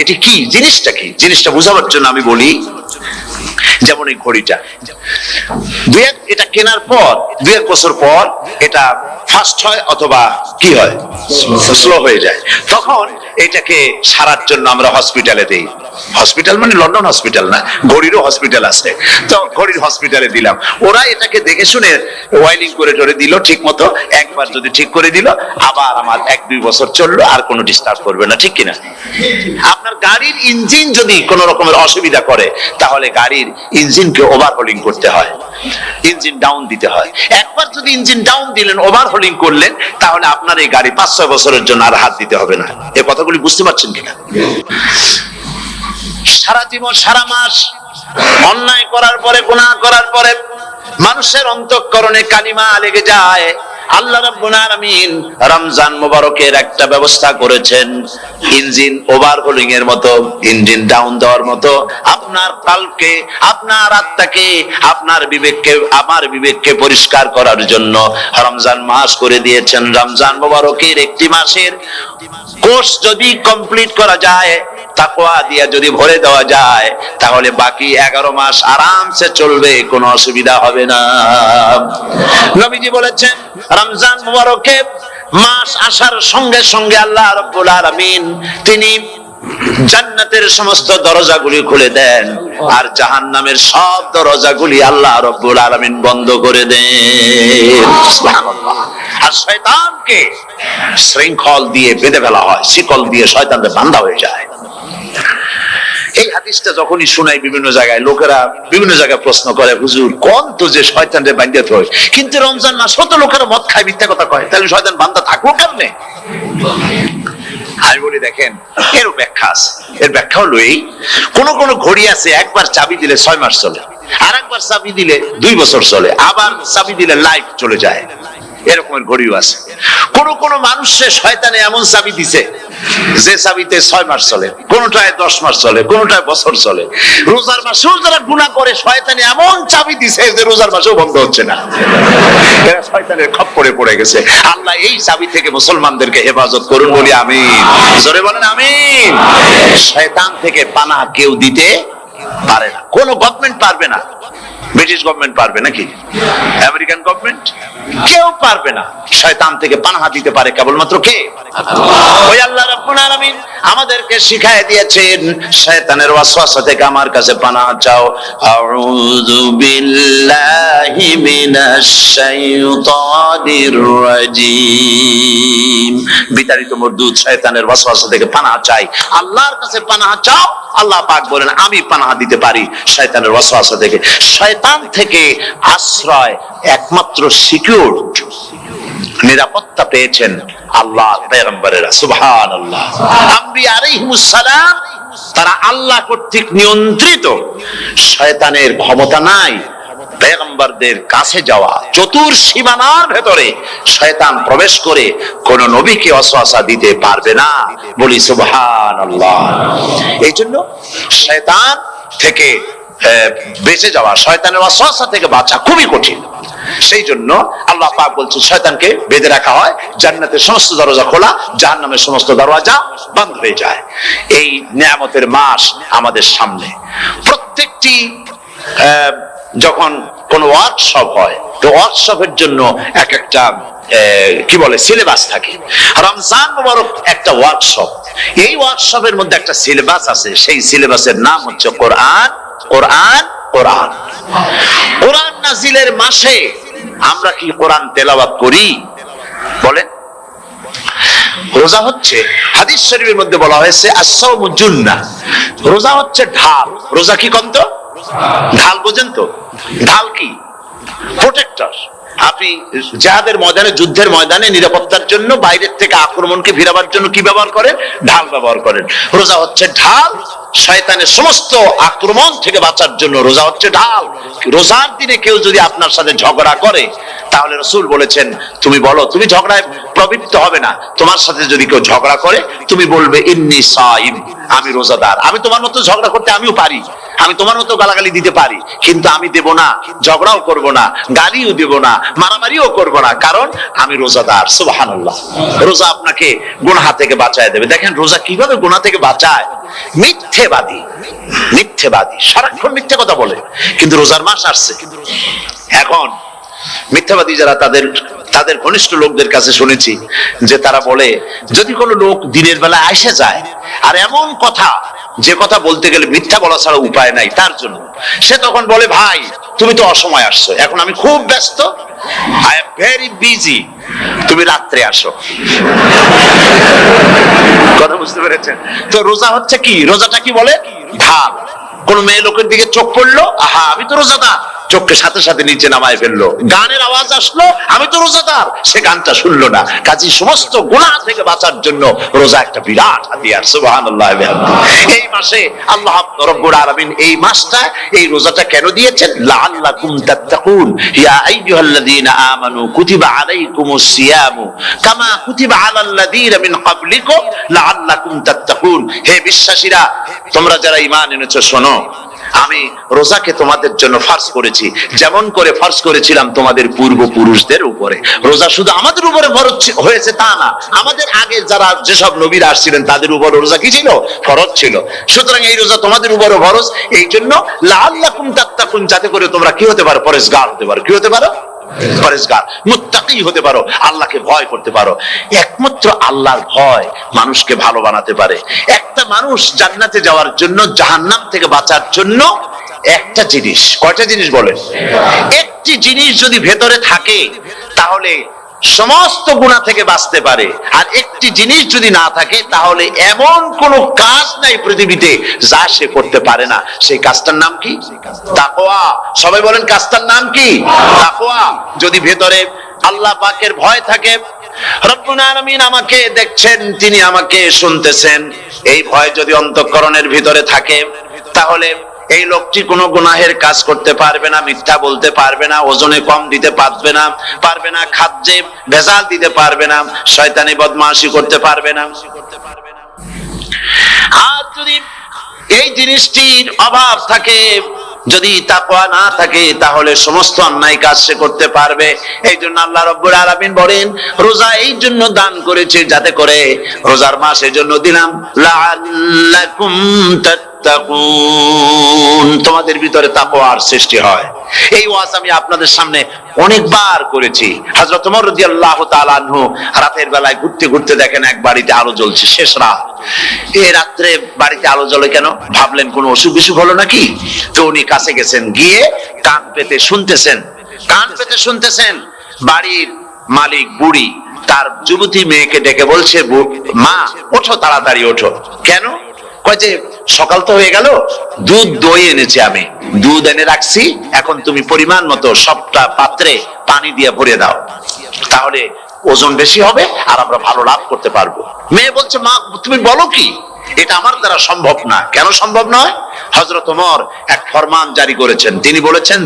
এটি কি, জিনিসটা কি, জিনিসটা বোঝাবার জন্য আমি বলি, যেমন এই ঘড়িটা এটা কেনার পর 2-1 বছর পর এটা ফাস্ট হয় অথবা কি হয়, স্লো হয়ে যায়। তখন এটাকে সারার জন্য আমরা হসপিটালে দেই। হসপিটাল মানে লন্ডন হসপিটাল না, ঘড়িরও হসপিটাল আছে। তো ঘড়ির হসপিটালে দিলাম, ওরা এটাকে দেখে শুনে ওয়াইলিং করে টরে দিল ঠিক মতো। একবার যদি ঠিক করে দিল, আবার আমার 1-2 বছর চললো, আর কোনো ডিস্টার্ব করবে না, ঠিক কিনা? আপনার গাড়ির ইঞ্জিন যদি কোনো রকমের অসুবিধা করে, তাহলে গাড়ির ইঞ্জিনকে ওভারহোলিং করতে হয়, ইঞ্জিন ডাউন দিতে হয়। একবার যদি ইঞ্জিন ডাউন দিলেন, ওভারহোলিং করলেন, তাহলে আপনার এই গাড়ি 5-6 বছরের জন্য আর হাত দিতে হবে না। এই কথাগুলি বুঝতে পারছেন কিনা? সারা জীবন, সারা মাস অন্যায় করার পরে, গুনাহ করার পরে মানুষের অন্তঃকরণে কালিমা লেগে যায়, আল্লাহ রাব্বুল আলামিন রমজান মুবারকের একটা ব্যবস্থা করেছেন, ইঞ্জিন ওভারহোলিং এর মতো, ইঞ্জিন ডাউন দেওয়ার মতো। আপনার কালকে, আপনার আত্মাকে, আপনার বিবেককে, আমার বিবেককে পরিষ্কার করার জন্য রমজান মাস করে দিয়েছেন। রমজান মুবারকের একটি মাসের কোর্স যদি কমপ্লিট করা যায়, তাকওয়া দিয়া যদি ভরে দেওয়া যায়, তাহলে বাকি 11 মাস আরামসে চলবে, কোনো অসুবিধা হবে না। নবীজি বলেছেন রমজান মুবারকে মাস আসার সঙ্গে সঙ্গে আল্লাহ রাব্বুল আলামিন তিনি জান্নাতের সমস্ত দরজাগুলি খুলে দেন, আর জাহান্নামের সব দরজাগুলি আল্লাহ রাব্বুল আলামিন বন্ধ করে দেন। সুবহানাল্লাহ। আর শয়তানকে শৃঙ্খল দিয়ে বেঁধে ফেলা হয়, শিকল দিয়ে শয়তানদের বাঁধা হয়ে যায়। এই হাদিসটা যখনই শোনাই বিভিন্ন জায়গায়, লোকেরা বিভিন্ন জায়গায় প্রশ্ন করে, হুজুর কোন তো যে শয়তানরে বাঁধতে হয়, কিন্তু রমজান মাস হতো লোকেরা মদ খায়, মিথ্যা কথা কয়, তাহলে শয়তান বাঁধা থাকবো কেমনে? আমি বলি দেখেন, এর ব্যাখ্যা আছে। এর ব্যাখ্যা হলো এই, কোন কোন ঘড়ি আছে একবার চাবি দিলে 6 মাস চলে, আর একবার চাবি দিলে 2 বছর চলে, আবার চাবি দিলে লাইফ চলে যায়, এরকমের ঘড়িও আছে। কোন কোন মানুষের শয়তানে এমন চাবি দিছে যে চাবিতে 6 মাস চলে, কোনটায় 10 মাস চলে, কোনটায় বছর চলে। রোজার মাসেও যারা গুনাহ করে, শয়তানে এমন চাবি দিছে যে রোজার মাসেও বন্ধ হচ্ছে না, এরা শয়তানের খপ্পরে পড়ে গেছে। আল্লাহ এই চাবি থেকে মুসলমানদেরকে হেফাজত করুন, বলি আমিন। জোরে বলেন আমিন। শয়তান থেকে পানাহ কেউ দিতে পারে না, কোন গভর্নমেন্ট পারবে না। ব্রিটিশ গভর্নমেন্ট পারবে নাকি? American government? কেউ পারবে না। শয়তান থেকে পানাহ দিতে পারে কেবলমাত্র কে? ওই আল্লাহ রাব্বুল আলামিন আমাদেরকে শিখায় দিয়েছেন, শয়তানের ওয়াসওয়াসা থেকে আমার কাছে পানাহ চাও। আউযু বিল্লাহি মিনাশ শাইতানির রাজিম। বিতাড়িত মরদুদ শয়তানের ওয়াসওয়াসা থেকে পানাহ চাই, আল্লাহর কাছে পানাহ চাও। আল্লাহ পাক বলেন আমি পানাহ দিতে পারি শয়তানের ওয়াসওয়াসা থেকে। শয়তান থেকে আশ্রয় একমাত্র সিকিউর, নিরাপত্তা পেয়েছেন আল্লাহর পয়গম্বরেরা। সুবহানাল্লাহ। আম্বিয়া আলাইহিমুস সালাম তারা আল্লাহ কর্তৃক নিয়ন্ত্রিত, শয়তানের ক্ষমতা নাই পয়গম্বরদের কাছে যাওয়া। চতুর সীমানার ভেতরে শয়তান প্রবেশ করে কোন নবীকে ওয়াসওয়াসা দিতে পারবে না, বলি সুবহানাল্লাহ। এই জন্য শয়তান থেকে বেঁচে যাওয়া, শয়তানের ওয়াসওয়াসা থেকে বাঁচা খুবই কঠিন। সেই জন্য আল্লাহ পাক বলছে শয়তানকে বেঁধে রাখা হয়, জান্নাতের সমস্ত দরজা খোলা, জাহান্নামের সমস্ত দরজা বন্ধ হয়ে যায়। এই নিয়ামতের মাস আমাদের সামনে। প্রত্যেকটি যখন কোন ওয়ার্কশপ হয়, তো ওয়ার্কশপের জন্য এক একটা কি বলে সিলেবাস থাকে। রমজান মুবারক একটা ওয়ার্কশপ। এই ওয়ার্কশপের মধ্যে একটা সিলেবাস আছে, সেই সিলেবাসের নাম হচ্ছে কোরআন। কোরআন কোরআন কোরআন নাজিলের মাসে আমরা কি কোরআন তেলাওয়াত করি? বলেন। রোজা হচ্ছে, হাদিস শরীফের মধ্যে বলা হয়েছে আস-সাওমু জুন্নাহ, রোজা হচ্ছে ঢাল। রোজা কি কন্ত? ঢাল। বোঝেন তো ঢাল কি? প্রোটেক্টর। আপনি জিহাদের ময়দানে, যুদ্ধের ময়দানে নিরাপত্তার জন্য, বাইরের থেকে আক্রমণকে ভিড়াবার জন্য কি ব্যবহার করেন? ঢাল ব্যবহার করেন। রোজা হচ্ছে ঢাল, শয়তানের সমস্ত আক্রমণ থেকে বাঁচার জন্য রোজা হচ্ছে ঢাল। রোজার দিনে কেউ যদি আপনার সাথে ঝগড়া করে, তাহলে রাসূল বলেছেন তুমি বলো, তুমি ঝগড়ায় প্রবৃত্ত হবে না। তোমার সাথে যদি কেউ ঝগড়া করে, তুমি বলবে ইন্নী সাইম, আমি রোজাদার। আমি তোমার মতো ঝগড়া করতে আমিও পারি, আমি তোমার মতো গালাগালি দিতে পারি, কিন্তু আমি দেব না, ঝগড়াও করব না, গালিও দেব না, মারামারিও করব না, কারণ আমি রোজাদার। সুবহানাল্লাহ। রোজা আপনাকে গুনাহ থেকে বাঁচায় দেবে। দেখেন রোজা কিভাবে গুনাহ থেকে বাঁচায়। মিথ্যেবাদী, মিথ্যেবাদী সারাক্ষণ মিথ্যে কথা বলে, কিন্তু রোজার মাস আসছে। এখন মিথ্যাবাদী যারা, তাদের ঘনিষ্ঠ লোকদের কাছে শুনেছি যে তারা বলে, যদি কোনো লোক দিনের বেলা এসে যায় আর এমন কথা, যে কথা বলতে গেলে মিথ্যা বলা ছাড়া উপায় নাই তার জন্য, সে তখন বলে ভাই তুমি তো অসময় আসছো, এখন আমি খুব ব্যস্ত, আই এম ভেরি বিজি, তুমি রাত্রে আসো। কথা বুঝতে পেরেছেন তো? রোজা হচ্ছে কি? রোজাটা কি বলে? ঢাল। কোন মেয়ে লোকের দিকে চোখ পড়লো, আহা আমি তো রোজাদার, চোখকে সাথে সাথে নিচে নামায় ফেললো, গানের আওয়াজ আসলো, আমি তো রোজাদার, সে গানটা শুনলো না। কাজী সমস্ত গুনাহ থেকে বাঁচার জন্য রোজা একটা বিরাট হাতিয়ার। সুবহানাল্লাহ। এই মাসে আল্লাহ রাব্বুল আলামিন এই মাসটা, এই রোজাটা কেন দিয়েছেন? লাআল্লাকুম তাত্তাকুন, ইয়া আইয়ুহাল্লাযীনা আমানু কুতিবা আলাইকুমুস সিয়ামু কামা কুতিবা আলাল্লাযীনা মিন ক্বাবলিকুম লাআল্লাকুম তাত্তাকুন। হে বিশ্বাসীরা, তোমরা যারা ঈমান এনেছো, শোনো, আমি রোজাকে তোমাদের জন্য ফরজ করেছি, যেমন করে ফরজ করেছিলাম তোমাদের পূর্বপুরুষদের উপরে। রোজা শুধু আমাদের উপরে ফরজ হয়েছে তা না, আমাদের আগে যারা যেসব নবীরা আসছিলেন তাদের উপর রোজা কি ছিল? ফরজ ছিল। সুতরাং এই রোজা তোমাদের উপরে ফরজ, এই জন্য লাআল্লাকুম তাত্তাকুন, যাতে করে তোমরা কি হতে পারো? পরেজগার হতে পারো। কি হতে পারো? পরেজগার, মুত্তাকি হতে পারো, আল্লাহকে ভয় করতে পারো। একমাত্র আল্লাহর ভয় মানুষকে ভালো বানাতে পারে। একটা মানুষ জান্নাতে যাওয়ার জন্য, জাহান্নাম থেকে বাঁচার জন্য একটা জিনিস, কয়টা জিনিস বলেন? একটি জিনিস যদি ভেতরে থাকে তাহলে সমস্ত গুনাহ থেকে বাঁচতে পারে। আর একটি জিনিস যদি না থাকে তাহলে এমন কোন কাজ নাই পৃথিবীতে যা সে করতে পারে না। সেই কাজটার নাম কি? তাকওয়া। সবাই বলেন, কাজটার নাম কি? তাকওয়া। যদি ভেতরে আল্লাহ পাকের ভয় থাকে, রব্বুল আলামিন আমাকে দেখছেন, তিনি আমাকে শুনতেছেন, এই ভয় যদি অন্তঃকরণের ভিতরে থাকে, তাহলে এই লোকটি কোনো গুনাহের কাজ করতে পারবে না, মিথ্যা বলতে পারবে না, ওজনে কম দিতে পারবে না, খাদ্যে ভেজাল দিতে পারবে না, শয়তানি বদমাশি করতে পারবে না। আর যদি এই জিনিসটির অভাব থাকে, যদি তাকওয়া না থাকে, তাহলে সমস্ত অন্যায় কাজ সে করতে পারবে। এই জন্য আল্লাহ রাব্বুল আলামিন বলেন, রোজা এই জন্য দান করেছে যাতে করে, রোজার মাস এই জন্য দিলাম, লাআল্লাকুম তাত্তাকুন, তোমাদের ভিতরে তাকওয়ার সৃষ্টি হয়। এই ওয়াজ আমি আপনাদের সামনে অনেকবার করেছি। হযরত ওমর রাদিয়াল্লাহু তাআলা আনহু রাতের বেলায় ঘুরতে ঘুরতে দেখেন এক বাড়িতে আলো জ্বলছে, শেষ রাত। এই রাত্রে বাড়িতে আলো জ্বলে কেন? ভাবলেন কোন অসুখ বিসুখ হলো নাকি। তো উনি কাছে গেছেন, গিয়ে কান পেতে শুনতেছেন। বাড়ির মালিক বুড়ি তার যুবতী মেয়েকে ডেকে বলছে, মা ওঠো, তাড়াতাড়ি ওঠো। কেন? কয় যে সকাল তো হয়ে গেল, দুধ দই এনেছি, আমি দুধ এনে রাখছি, এখন তুমি পরিমাণ মতো সবটা পাত্রে পানি দিয়ে ভরে দাও, তাহলে ওজন বেশি হবে আর আমরা ভালো লাভ করতে পারবো। মেয়ে বলছে, মা তুমি বলো কি, এটা আমার দ্বারা সম্ভব না। কেন সম্ভব নয়? হযরত ওমর এক ফরমান জারি করেছেন, তিনি বলেছেন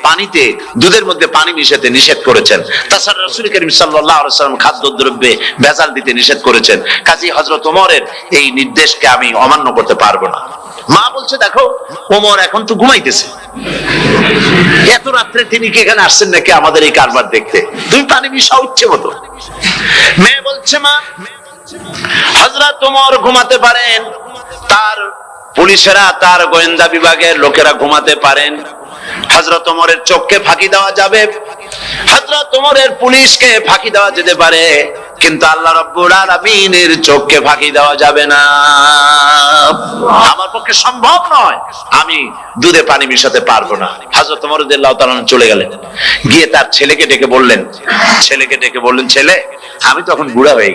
পানিতে, দুধের মধ্যে পানি মিশাতে নিষেধ করেছেন। তাছাড়া রাসূল করিম সাল্লাল্লাহু আলাইহি ওয়াসাল্লাম খাদ্যদ্রব্যে ভেজাল দিতে নিষেধ করেছেন। কাজী হযরত ওমরের এই নির্দেশকে আমি অমান্য করতে পারবো না। মা বলছে, দেখো ওমর এখন তো ঘুমাইতেছে, এত রাত্রে তিনি কি এখানে আসছেন নাকি আমাদের এই কারবার দেখতে? তুমি পানি মিশাও ইচ্ছে মতো। মেয়ে বলছে, মা হযরত ওমর ঘুমাতে পারেন, তার পুলিশেরা, তার গোয়েন্দা বিভাগের লোকেরা ঘুমাতে পারেন, হযরত ওমরের চোখকে ফাঁকি দেওয়া যাবে, হযরত ওমরের পুলিশকে ফাঁকি দেওয়া যেতে পারে, কিন্তু আল্লাহ রাব্বুল আলামিনের চোখকে ফাঁকি দেওয়া যাবে না। আমার পক্ষে সম্ভব নয়, আমি দুধে পানি মিশাতে পারবো না। হযরত ওমর রাদিয়াল্লাহু তাআলা চলে গেলেন, গিয়ে তার ছেলেকে ডেকে বললেন, ছেলে আমি তো এখন বুড়া হয়ে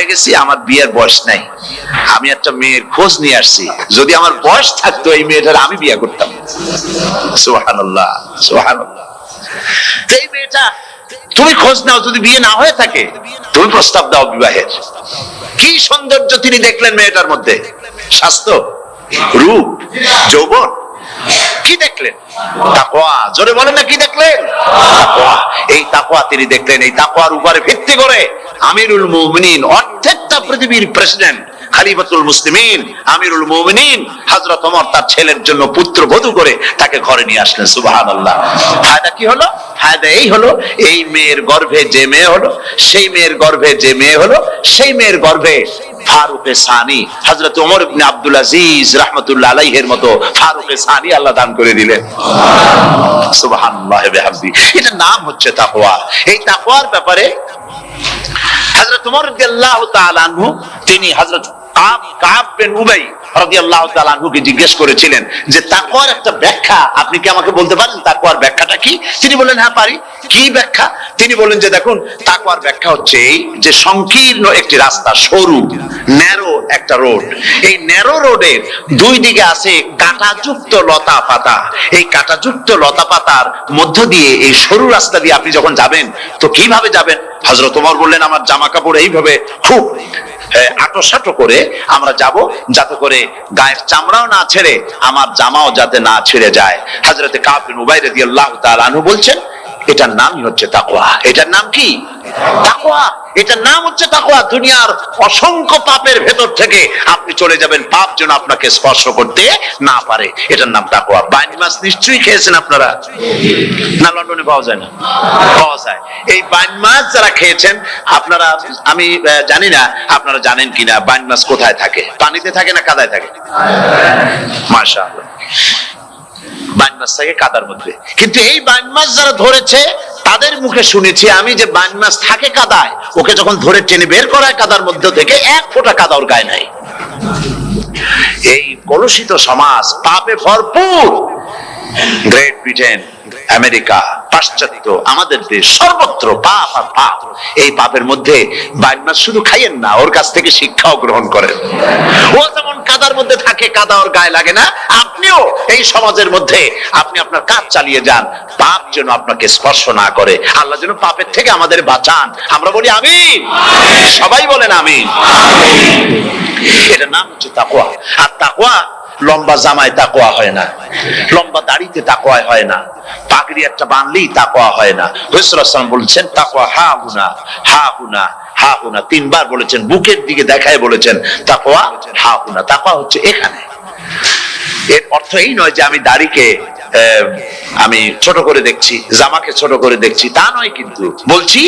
গেছি, আমার বিয়ের বয়স নাই, আমি একটা মেয়ের খোঁজ নিয়ে আসছি, যদি আমার বয়স থাকতো এই মেয়েটার আমি বিয়ে করতাম। সুবহানাল্লাহ, সুবহানাল্লাহ। এই মেয়েটা তুমি খোঁজ নাও, যদি বিয়ে না হয়ে থাকে তুমি প্রস্তাব দাও বিবাহের। কি সৌন্দর্য তিনি দেখলেন মেয়েটার মধ্যে, স্বাস্থ্য, রূপ, যৌবন, কি দেখলেন? তাকওয়া। জোরে বলেন না, কি দেখলেন? তাকওয়া। এই তাকওয়া তিনি দেখলেন। এই তাকওয়ার উপরে ভিত্তি করে আমিরুল মুমিনিন, অর্থাৎ পৃথিবীর প্রেসিডেন্ট, খলিফাতুল মুসলিমিন, আমিরুল মুমিনিন হযরত ওমর তার ছেলের জন্য পুত্রবধূ করে তাকে ঘরে নিয়ে আসলেন। সুবহানাল্লাহ। ফায়দা কি হলো? ফায়দা এই হলো, এই মেয়ের গর্ভে যে মেয়ে হলো, সেই মেয়ের গর্ভে ফারুকে সানি হযরত ওমর ইবনে আব্দুল আজিজ রাহমাতুল্লাহ আলাইহির মতো ফারুকে সানি আল্লাহ দান করে দিলেন। সুবহানাল্লাহ ওয়া বিহামদি। এটা নাম হচ্ছে তাকওয়া। এই তাকওয়ার ব্যাপারে হযরত ওমর রাদিয়াল্লাহু তাআলা আনহু, তিনি হযরত কাব বিন উবাই রাদিয়াল্লাহু তাআলা আনহুকে জিজ্ঞেস করেছিলেন যে তাকওয়ার একটা ব্যাখ্যা আপনি কি আমাকে বলতে পারেন, তাকওয়ার ব্যাখ্যাটা কি? তিনি বললেন, হ্যাঁ পারি। কি ব্যাখ্যা? তিনি বলেন যে দেখুন, তাকওয়ার ব্যাখ্যা হচ্ছে এই যে সংকীর্ণ একটি রাস্তা, সরু ন্যারো একটা রোড, এই ন্যারো রোডের দুই দিকে আছে কাঁটাযুক্ত লতা পাতা। এই কাঁটাযুক্ত লতা পাতার মধ্য দিয়ে এই সরু রাস্তা দিয়ে আপনি যখন যাবেন তো কিভাবে যাবেন? হযরত ওমর বললেন আমার জামা কাপড় এইভাবে খুব আটোসাটো করে আমরা যাব, যাতে করে গায়ের চামড়াও না ছেড়ে আমার জামাও যাতে না ছিঁড়ে যায়। হযরতে কাব বিন উবাই রাদিয়াল্লাহু তাআলা আনহু বলছেন এটার নামই হচ্ছে তাকওয়া। এটার নাম কি? তাকওয়া। এটার নাম হচ্ছে তাকওয়া। দুনিয়ার অসংখ্য পাপের ভেতর থেকে আপনি চলে যাবেন, পাপ যেন আপনাকে স্পর্শ করতে না পারে। এটার নাম তাকওয়া। বাইন মাছ নিশ্চয়ই খেয়েছেন আপনারা, না লন্ডনে পাওয়া যায় না? পাওয়া যায়। এই বাইন মাছ যারা খেয়েছেন আপনারা, আমি জানি না আপনারা জানেন কিনা, বাইন মাছ কোথায় থাকে? পানিতে থাকে না কাদায় থাকে? মাশাআল্লাহ, বাইন মাছ থাকে কাদার মধ্যে। কিন্তু এই বাইন মাছ যারা ধরেছে তাদের মুখে শুনেছি আমি যে বাইন মাছ থাকে কাদায়, ওকে যখন ধরে টেনে বের করায় কাদার মধ্যে থেকে এক ফোঁটা কাদা ওর গায়ে নাই। এই কলুষিত সমাজ, পাপে ভরপুর। গ্রেট ব্রিটেন, আমেরিকা, পাশ্চাত্য, আমাদের দেশ, সর্বত্র পাপ আর পাপ। এই পাপের মধ্যে বাইন মাছ শুধু খাইয়েন না, ওর কাছ থেকে শিক্ষাও গ্রহণ করেন। ও যেমন কাদার মধ্যে থাকে, কাদা ওর গায়ে লাগে না, আপনিও এই সমাজের মধ্যে আপনি আপনার কাজ চালিয়ে যান, পাপ যেন আপনাকে স্পর্শ না করে। আল্লাহ যেন পাপের থেকে আমাদের বাঁচান। আমরা বলি আমিন, সবাই বলেন আমিন। এটার নাম হচ্ছে তাকওয়া। আর তাকওয়া লম্বা জামায় তাকওয়া হয় না, লম্বা দাড়িতে তাকওয়া হয় না, পাগড়ি একটা বানলেই তাকওয়া হয় না। রাসূলুল্লাহ সাল্লাল্লাহু আলাইহি ওয়াসাল্লাম বলেছেন তাকওয়া হা হুনা, হা হুনা, হা হুনা, তিনবার বলেছেন, বুকের দিকে দেখায় বলেছেন তাকওয়া হা হুনা। তাকওয়া হচ্ছে এখানে। এর অর্থ এই নয় যে আমি দাড়িকে আমি ছোট করে দেখছি, জামাকে ছোট করে দেখছি, তা নয়। কিন্তু বলছি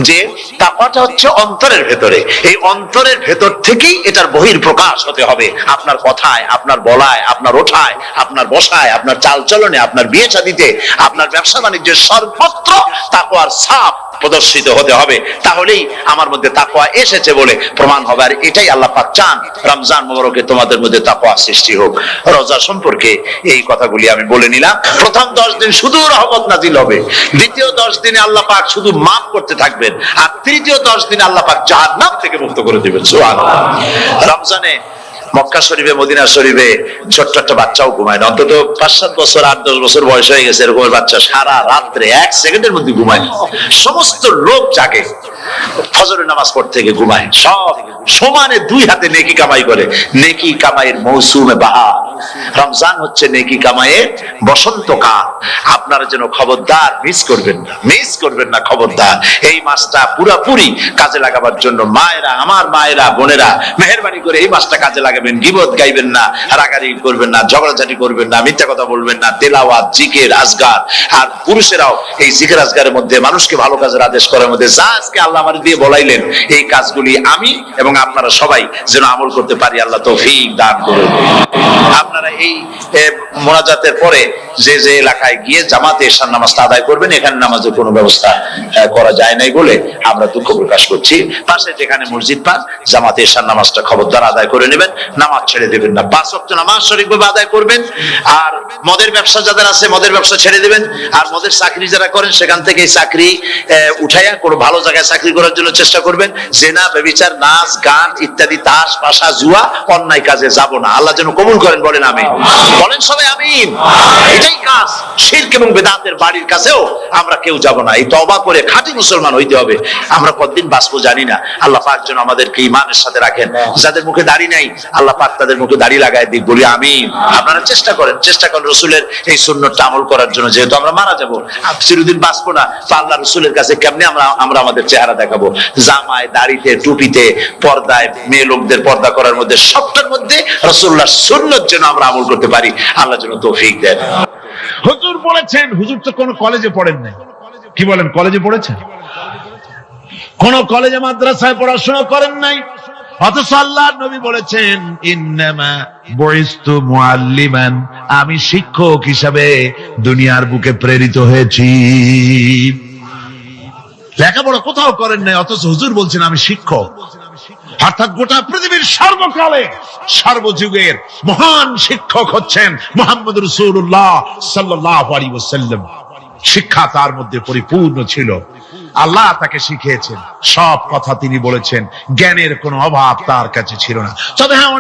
যে তাকওয়াটা হচ্ছে অন্তরের ভেতরে। এই অন্তরের ভেতর থেকেই এটার বহির প্রকাশ হতে হবে। আপনার কথায়, আপনার বলায়, আপনার ওঠায়, আপনার বসায়, আপনার চালচলনে, আপনার বিয়ে শাদীতে, আপনার ব্যবসা বাণিজ্যের সর্বত্র তাকওয়ার ছাপ প্রদর্শিত হতে হবে। তাহলেই আমার মধ্যে তাকওয়া এসেছে বলে প্রমাণ হবে। আর এটাই আল্লাহ পাক চান। রমজান মুবারকে তোমাদের মধ্যে তাকওয়া সৃষ্টি হোক। রোজা সম্পর্কে এই কথাগুলি আমি বলে নিলাম। প্রথম 10 দিন শুধু রহমত নাজিল হবে, দ্বিতীয় 10 দিনে আল্লাহ পাক শুধু মাফ করতে থাকবেন, আর তৃতীয় 10 দিনে আল্লাহ পাক জাহান্নাম থেকে মুক্ত করে দিবেন। সুবহানাল্লাহ। রমজানে মক্কা শরীফে, মদিনা শরীফে ছোট্ট একটা বাচ্চাও ঘুমায় না। অন্তত 5-7 বছর, 8-10 বছর বয়স হয়ে গেছে এরকম বাচ্চা সারা রাত্রে 1 সেকেন্ডের মধ্যে ঘুমায় না। সমস্ত লোক জাগে, ফজরের নামাজ পড়তে থেকে ঘুমায়, সব সমানে 2 হাতে নেকি কামাই করে। নেকি কামাইয়ের মৌসুমে বাহার। রমজান হচ্ছে নেকি কামাইয়ের বসন্তকাল। আপনারা যেন খবরদার মিস করবেন না, মিস করবেন না, খবরদার। এই মাসটা পুরোপুরি কাজে লাগাবার জন্য মায়েরা, আমার মায়েরা, বোনেরা, মেহেরবানি করে এই মাসটা কাজে লাগাবেন। গীবত গাইবেন না, রাগারাগি করবেন না, ঝগড়াঝাটি করবেন না, মিথ্যা কথা বলবেন না, তেলাওয়াত, জিকির, আজগার। আর পুরুষেরাও এই জিকির আজগারের মধ্যে, মানুষকে ভালো কাজের আদেশ করার মধ্যে যা আজকে আল্লাহ আমার দিয়ে বলাইলেন, এই কাজগুলি আমি এবং আপনারা সবাই যেন আমল করতে পারি। আল্লাহ তৌফিক দান করুন। আপনারা এই মোনাজাতের পরে যে যে এলাকায় গিয়ে জামাতে এশার নামাজটা আদায় করবেন, এখানে নামাজের কোনো ব্যবস্থা করা যায় নাই বলে আমরা দুঃখ প্রকাশ করছি। পাশে যেখানে মসজিদ পান, জামাতে এশার নামাজটা খবরদার আদায় করে নেবেন, নামাজ ছেড়ে দেবেন না। 5 ওয়াক্ত নামাজ সঠিকভাবে আদায় করবেন। আর মদের ব্যবসা যাদের আছে, মদের ব্যবসা ছেড়ে দেবেন। আর মদের চাকরি যারা করেন, সেখান থেকে এই চাকরি উঠাইয়া কোনো ভালো জায়গায় চাকরি করার জন্য চেষ্টা করবেন। জেনা, ব্যভিচার, নাচ, গান ইত্যাদি, তাস, পাশা, জুয়া, অন্যায় কাজে যাব না। আল্লাহ যেন কবুল করেন, বলেন আমিন। বলেন সবাই আমিন। এটাই কাজ। শিরক এবং বেদাতের বাড়ির কাছেও আমরা কেউ যাব না। এই তওবা করে খাঁটি মুসলমান হইতে হবে। আমরা কতদিন বাঁচবো জানি না। আল্লাহ পাক যেন আমাদেরকে ঈমানের সাথে রাখেন। যাদের মুখে দাড়ি নাই, আল্লাহ পাক তাদের মুখে দাড়ি লাগায় দিক, বলি আমিন। আপনারা চেষ্টা করেন রাসূলের এই সুন্নতটা আমল করার জন্য। যেহেতু আমরা মারা যাবো, চিরদিন বাঁচবো না, তো আল্লাহ রাসূলের কাছে কেমনে আমরা আমাদের চেহারা দেখাবো? জামায়, দাড়িতে, টুপিতে, পর্দায়, মেয়ে লোকদের পর্দা করার মধ্যে, সবটার মধ্যে রাসূলুল্লাহর সুন্নত যেন আমরা আমল করতে পারি। আল্লাহ যেন তৌফিক দেন। হুজুর বলেছেন, হুজুর তো কোনো কলেজে পড়েন নাই। কি বলেন, কলেজে পড়েছেন? কোন কলেজে মাদ্রাসায় পড়াশোনা করেন নাই। অথচ আল্লাহর নবী বলেছেন ইন্নামা বুইস্তু মুআল্লিমান, আমি শিক্ষক হিসাবে দুনিয়ার বুকে প্রেরিত হয়েছি। লেখাপড়া কোথাও করেন নাই, অথচ হুজুর বলছেন আমি শিক্ষক। অর্থাৎ গোটা পৃথিবীর সর্বকালে, সর্বযুগের মহান শিক্ষক হচ্ছেন মুহাম্মদ রাসূলুল্লাহ সাল্লাল্লাহু আলাইহি ওয়াসাল্লাম। শিক্ষা তার মধ্যে পরিপূর্ণ ছিল। আল্লাহ তাকে শিখিয়েছেন, সব কথা তিনি বলেছেন, জ্ঞানের কোনো অভাব তার কাছে ছিল না। তবে হ্যাঁ,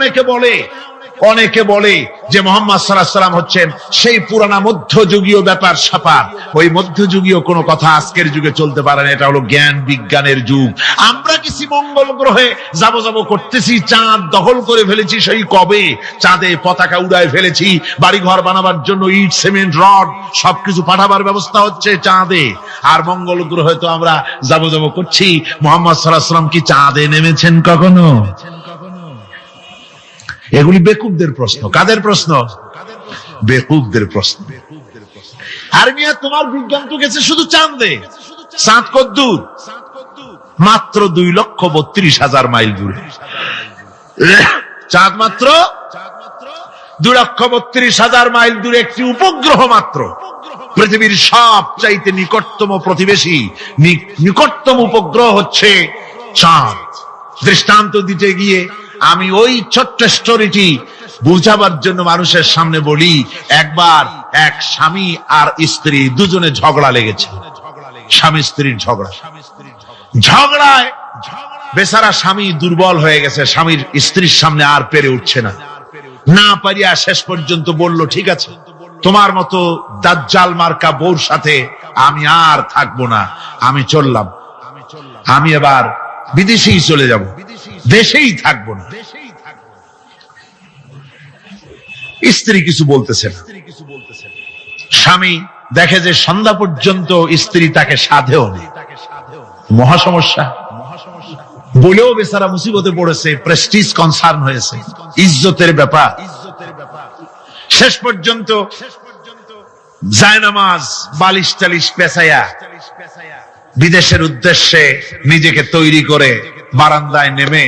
অনেকে বলে যে মুহাম্মদ সাল্লাল্লাহু আলাইহি সাল্লাম হচ্ছেন সেই পুরানা মধ্যযুগীয় ব্যাপার স্যাপার। ওই মধ্যযুগীয় কোনো কথা আজকের যুগে চলতে পারে না, এটা হলো জ্ঞান বিজ্ঞানের যুগ। আমরা কিছু মঙ্গল গ্রহে যাব করতেছি, চাঁদ দখল করে ফেলেছি, সেই কবে চাঁদে পতাকা উড়ায় ফেলেছি, বাড়িঘর বানাবার জন্য ইট সিমেন্ট রড সবকিছু পাঠাবার ব্যবস্থা হচ্ছে চাঁদে। আর মঙ্গল গ্রহে তো আমরা যাব করছি। মুহাম্মদ সাল্লাল্লাহু আলাইহি সাল্লাম কি চাঁদে নেমেছেন কখনো? এগুলি বেকুবদের প্রশ্ন। কাদের প্রশ্ন? বেকুবদের প্রশ্ন। আর মিয়া, তোমার বিজ্ঞান তো গেছে শুধু চাঁদে। চাঁদ কদ্দূর? মাত্র 2,32,000 মাইল দূরে। চাঁদ মাত্র 2,32,000 মাইল দূরে একটি উপগ্রহ মাত্র। পৃথিবীর সবচাইতে নিকটতম প্রতিবেশী, নিকটতম উপগ্রহ হচ্ছে চাঁদ। দৃষ্টান্ত দিতে গিয়ে আমি ওই ছোট্ট স্টোরিটি বুঝাবার জন্য মানুষের সামনে বলি। একবার এক স্বামী আর স্ত্রী দুজনে ঝগড়া লেগেছে, স্বামী স্ত্রীর ঝগড়ায় বেচারা স্বামী দুর্বল হয়ে গেছে, স্বামীর স্ত্রীর সামনে আর পেরে উঠছে না পারিয়া শেষ পর্যন্ত বলল, ঠিক আছে, তোমার মতো দাজ্জাল মার্কা বউর সাথে আমি আর থাকবো না, আমি চললাম, আমি এবার বিদেশেই চলে যাব, দেশেই থাকবো না। স্ত্রী কিছু বলতেছে না। স্বামী দেখে যে সন্ধ্যা পর্যন্ত স্ত্রী তাকে সাধেও নেই, মহা সমস্যা। বলেও বেচারা মুসিবতে পড়েছে, প্রেস্টিজ কনসার্ন হয়েছে, ইজ্জতের ব্যাপার। শেষ পর্যন্ত জায়নামাজ বালিশ টালিশ পেছাইয়া বিদেশের উদ্দেশ্যে নিজেকে তৈরি করে বারান্দায় নেমে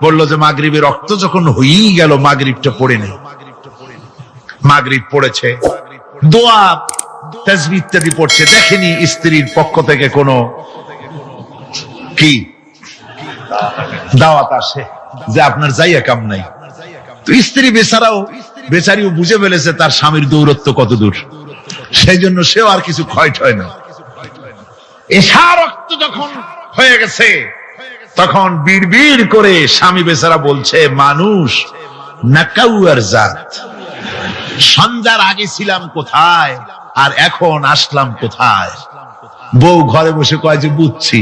বলল যে মাগরিবের রক্ত যখন হয়েই গেল, মাগরিবটা পড়ে নেই। মাগরিব পড়েছে, দোয়া তাসবিহ ইত্যাদি পড়ছে, দেখেনি স্ত্রীর পক্ষ থেকে কোনো কি দাওয়াত আসে যে আপনার যাইয়া কাম নাই। তো স্ত্রী বেচারিও বুঝে ফেলেছে তার স্বামীর দৌরত্ব কত দূর, সেই জন্য সেও আর কিছু ক্ষয় হয় না। এশা রক্ত যখন হয়ে গেছে তখন বিড়বিড় করে স্বামী বেচারা বলছে, মানুষ নাকাউয়ার জাত, সন্ধ্যার আগে ছিলাম কোথায় আর এখন আসলাম কোথায়। বউ ঘরে বসে কয় যে বুঝছি,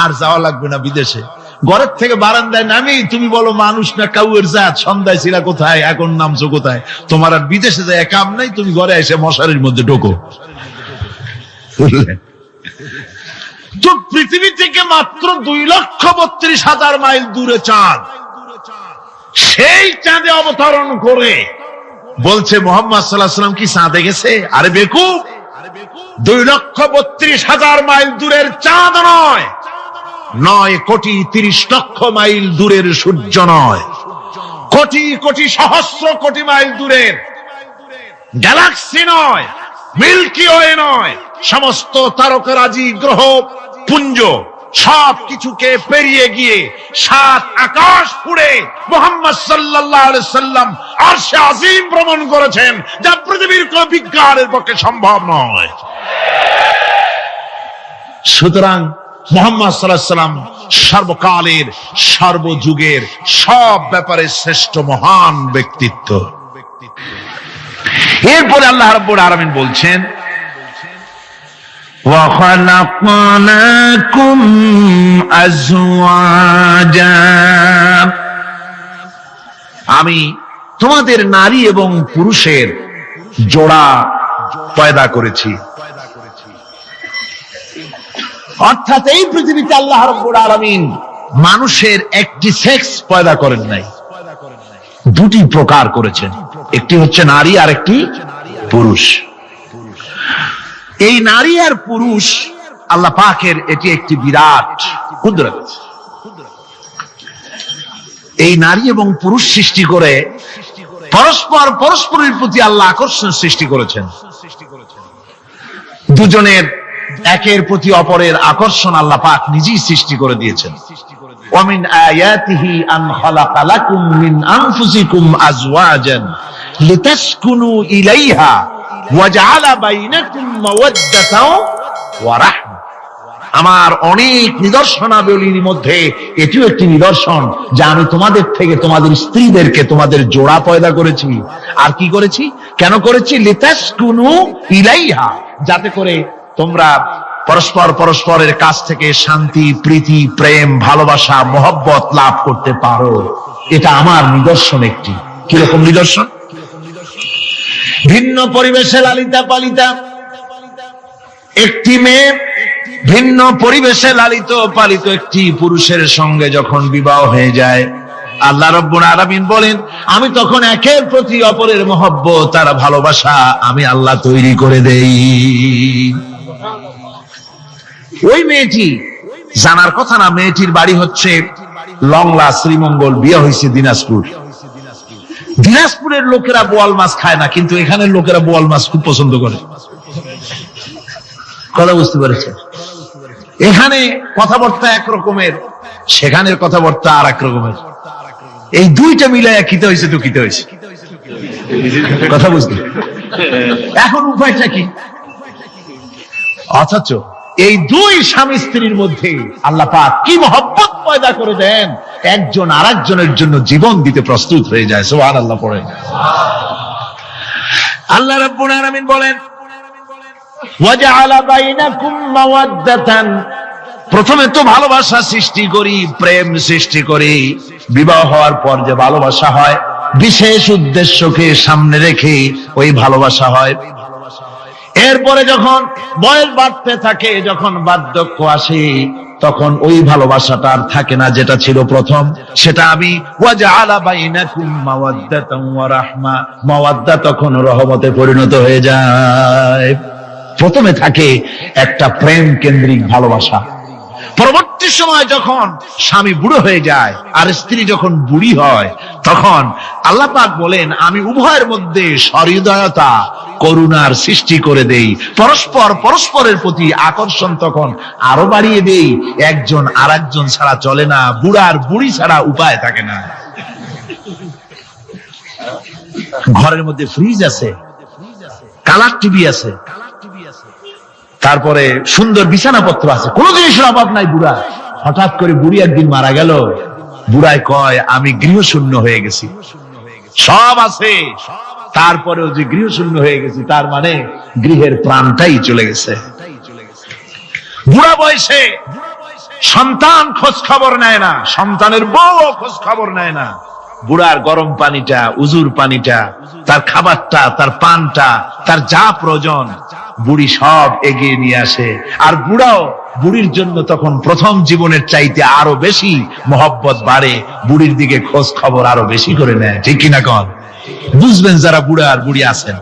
আর যাওয়া লাগবে না বিদেশে। ঘরের থেকে বারান্দায় নামি তুমি বলো মানুষ না কাউয়ের জাত, সন্ধ্যায় ছিলা কোথায়, এখন নামছো কোথায়। তোমার আর বিদেশে যায় কাম নাই, তুমি ঘরে এসে মশারির মধ্যে ঢোকো। তো পৃথিবী থেকে মাত্র 2,32,000 মাইল দূরে চাঁদ, সেই চাঁদে অবতরণ করে বলছে মুহাম্মদ সাল্লাল্লাহু আলাইহি সাল্লাম কি চাঁদে গেছে? আরে বেকুব, 2,32,000 মাইল দূরের চাঁদ নয়, 9,30,00,000 মাইল দূরের সূর্য নয়, কোটি কোটি সহস্র কোটি মাইল দূরের গ্যালাক্সি নয়, মিল্কি ওয়ে নয়, সমস্ত তারকারাজি গ্রহ পুঞ্জ সব কিছুকে পেরিয়ে গিয়ে 7 আকাশ ফুঁড়ে মুহাম্মদ সাল্লাল্লাহু আলাইহি সাল্লাম আরশে আজিম ভ্রমণ করেছেন, যা পৃথিবীর কোন বিজ্ঞানের পক্ষে সম্ভব নয়। সুতরাং মুহাম্মদ সাল্লাল্লাহু আলাইহি সাল্লাম সর্বকালের সর্বযুগের সব ব্যাপারে শ্রেষ্ঠ মহান ব্যক্তিত্ব। এরপরে আল্লাহ রাব্বুল আলামিন বলছেন, وَخَلَقْنَاكُمْ أَزْوَاجًا, আমি তোমাদের নারী এবং পুরুষের জোড়া পয়দা করেছি। অর্থাৎ এই পৃথিবীতে আল্লাহ রাব্বুল আলামিন মানুষের একটি সেক্স পয়দা করেন নাই, দুটি প্রকার করেছেন, একটি হচ্ছে নারী আর একটি পুরুষ। এই নারী আর পুরুষ আল্লাহ পাকের এটি একটি বিরাট কুদরত। এই নারী এবং পুরুষ সৃষ্টি করে পরস্পরের প্রতি আল্লাহ আকর্ষণ সৃষ্টি করেছেন। দুজনের একের প্রতি অপরের আকর্ষণ আল্লাহ পাক নিজেই সৃষ্টি করে দিয়েছেন। ওয়ামিন আয়াতিহি আন খালাকা লাকুম মিন আনফুসিকুম আজওয়াজান লিতাসকুনু ইলাইহা ওয়া জাআলা বাইনাকুম মাওয়াদ্দাতাও ওয়া রাহমা। আমার অনেক নিদর্শনাবলীর মধ্যে এটিও একটি নিদর্শন যে আমি তোমাদের থেকে তোমাদের স্ত্রীদেরকে তোমাদের জোড়া পয়দা করেছি। আর কি করেছি, কেন করেছি? লিতাসকুনু ইলাইহা, যাতে করে তোমরা পরস্পর পরস্পরের কাছ থেকে শান্তি, প্রীতি, প্রেম, ভালোবাসা, মহব্বত লাভ করতে পারো। এটা আমার নিদর্শন একটি। কিরকম নিদর্শন? ভিন্ন পরিবেশে লালিতা পালিতা একটি মেয়ে ভিন্ন পরিবেশে লালিত পালিত একটি পুরুষের সঙ্গে যখন বিবাহ হয়ে যায়, আল্লাহ রাব্বুল আলামিন বলেন আমি তখন একের প্রতি অপরের মহব্বত আর ভালোবাসা আমি আল্লাহ তৈরি করে দেই। ওই মেয়েটি জানার কথা না, মেয়েটির বাড়ি হচ্ছে লংলা, শ্রীমঙ্গল, বিয়ে হয়েছে দিনাজপুর। দিনাজপুরের লোকেরা বোয়াল মাছ খায় না, কিন্তু এখানের লোকেরা বোয়াল মাছ খুব পছন্দ করে। কথা বুঝতে পেরেছেন? এখানে কথাবার্তা এক রকমের, সেখানের কথাবার্তা আর এক রকমের। এই দুইটা মিলাইয়া কিতে হয়েছে তো কিতে হয়েছে, কথা বুঝতে। এখন উপায়টা কি? অথচ এই দুই স্বামী স্ত্রীর মধ্যে আল্লাহ পাক কি মহব্বত পয়দা করে দেন, একজন আরেকজনের জন্য জীবন দিতে প্রস্তুত হয়ে যায়। সুবহানাল্লাহ পড়েন। আল্লাহ রাব্বুল আলামিন বলেন ওয়াজআলা বাইনাকুম মাওয়াদ্দাতান, প্রথমে তো ভালোবাসা সৃষ্টি করি, প্রেম সৃষ্টি করি। বিবাহ হওয়ার পর যে ভালোবাসা হয় বিশেষ উদ্দেশ্যকে সামনে রেখে ওই ভালোবাসা হয়। এরপরে যখন বয়স বাড়তে থাকে, যখন বার্ধক্য আসে, তখন ওই ভালোবাসাটা আর থাকে না যেটা ছিল প্রথম। সেটা আমি ওয়াজআলা বাইনাকুম মাওয়াদ্দাতান ওয়া রাহমা, মাওয়াদ্দা তখন রহমতে পরিণত হয়ে যায়। প্রথমে থাকে একটা প্রেম কেন্দ্রিক ভালোবাসা। পরবর্তী সময় যখন স্বামী বুড়ো হয়ে যায় আর স্ত্রী যখন বুড়ি হয়, তখন আল্লাহ পাক বলেন আমি উভয়ের মধ্যে সহৃদয়তা, করুণার সৃষ্টি করে দেই। পরস্পর পরস্পরের প্রতি আকর্ষণ তখন আরো বাড়িয়ে দেই। একজন আর একজন ছাড়া চলে না, বুড়ার বুড়ি ছাড়া উপায় থাকে না। ঘরের মধ্যে ফ্রিজ আছে, কালার টিভি আছে, তারপরে সুন্দর বিছানাপত্র আছে, কোন জিনিসের অভাব নাই। বুড়া হঠাৎ করে বুড়ি একদিন মারা গেল, বুড়ায় কয় আমি গৃহশূন্য হয়ে গেছি। সব আছে, তারপরেও যে গৃহশূন্য হয়ে গেছি, তার মানে গৃহের প্রাণটাই চলে গেছে। বুড়া বয়সে সন্তান খোঁজ খবর নেয় না, সন্তানের বউ খোঁজ খবর নেয় না। বুড়ার গরম পানিটা, উজুর পানিটা, তার খাবারটা, তার পানটা, তার যা প্রয়োজন বুড়ি সব এগিয়ে নিয়ে আসে। আর বুড়াও বুড়ির জন্য তখন প্রথম জীবনের চাইতে আরো বেশি মহব্বত বাড়ে, বুড়ির দিকে খোঁজ খবর আরো বেশি করে নেয়। ঠিক কিনা কন? বুঝবেন যারা বুড়া আর বুড়ি আছেন।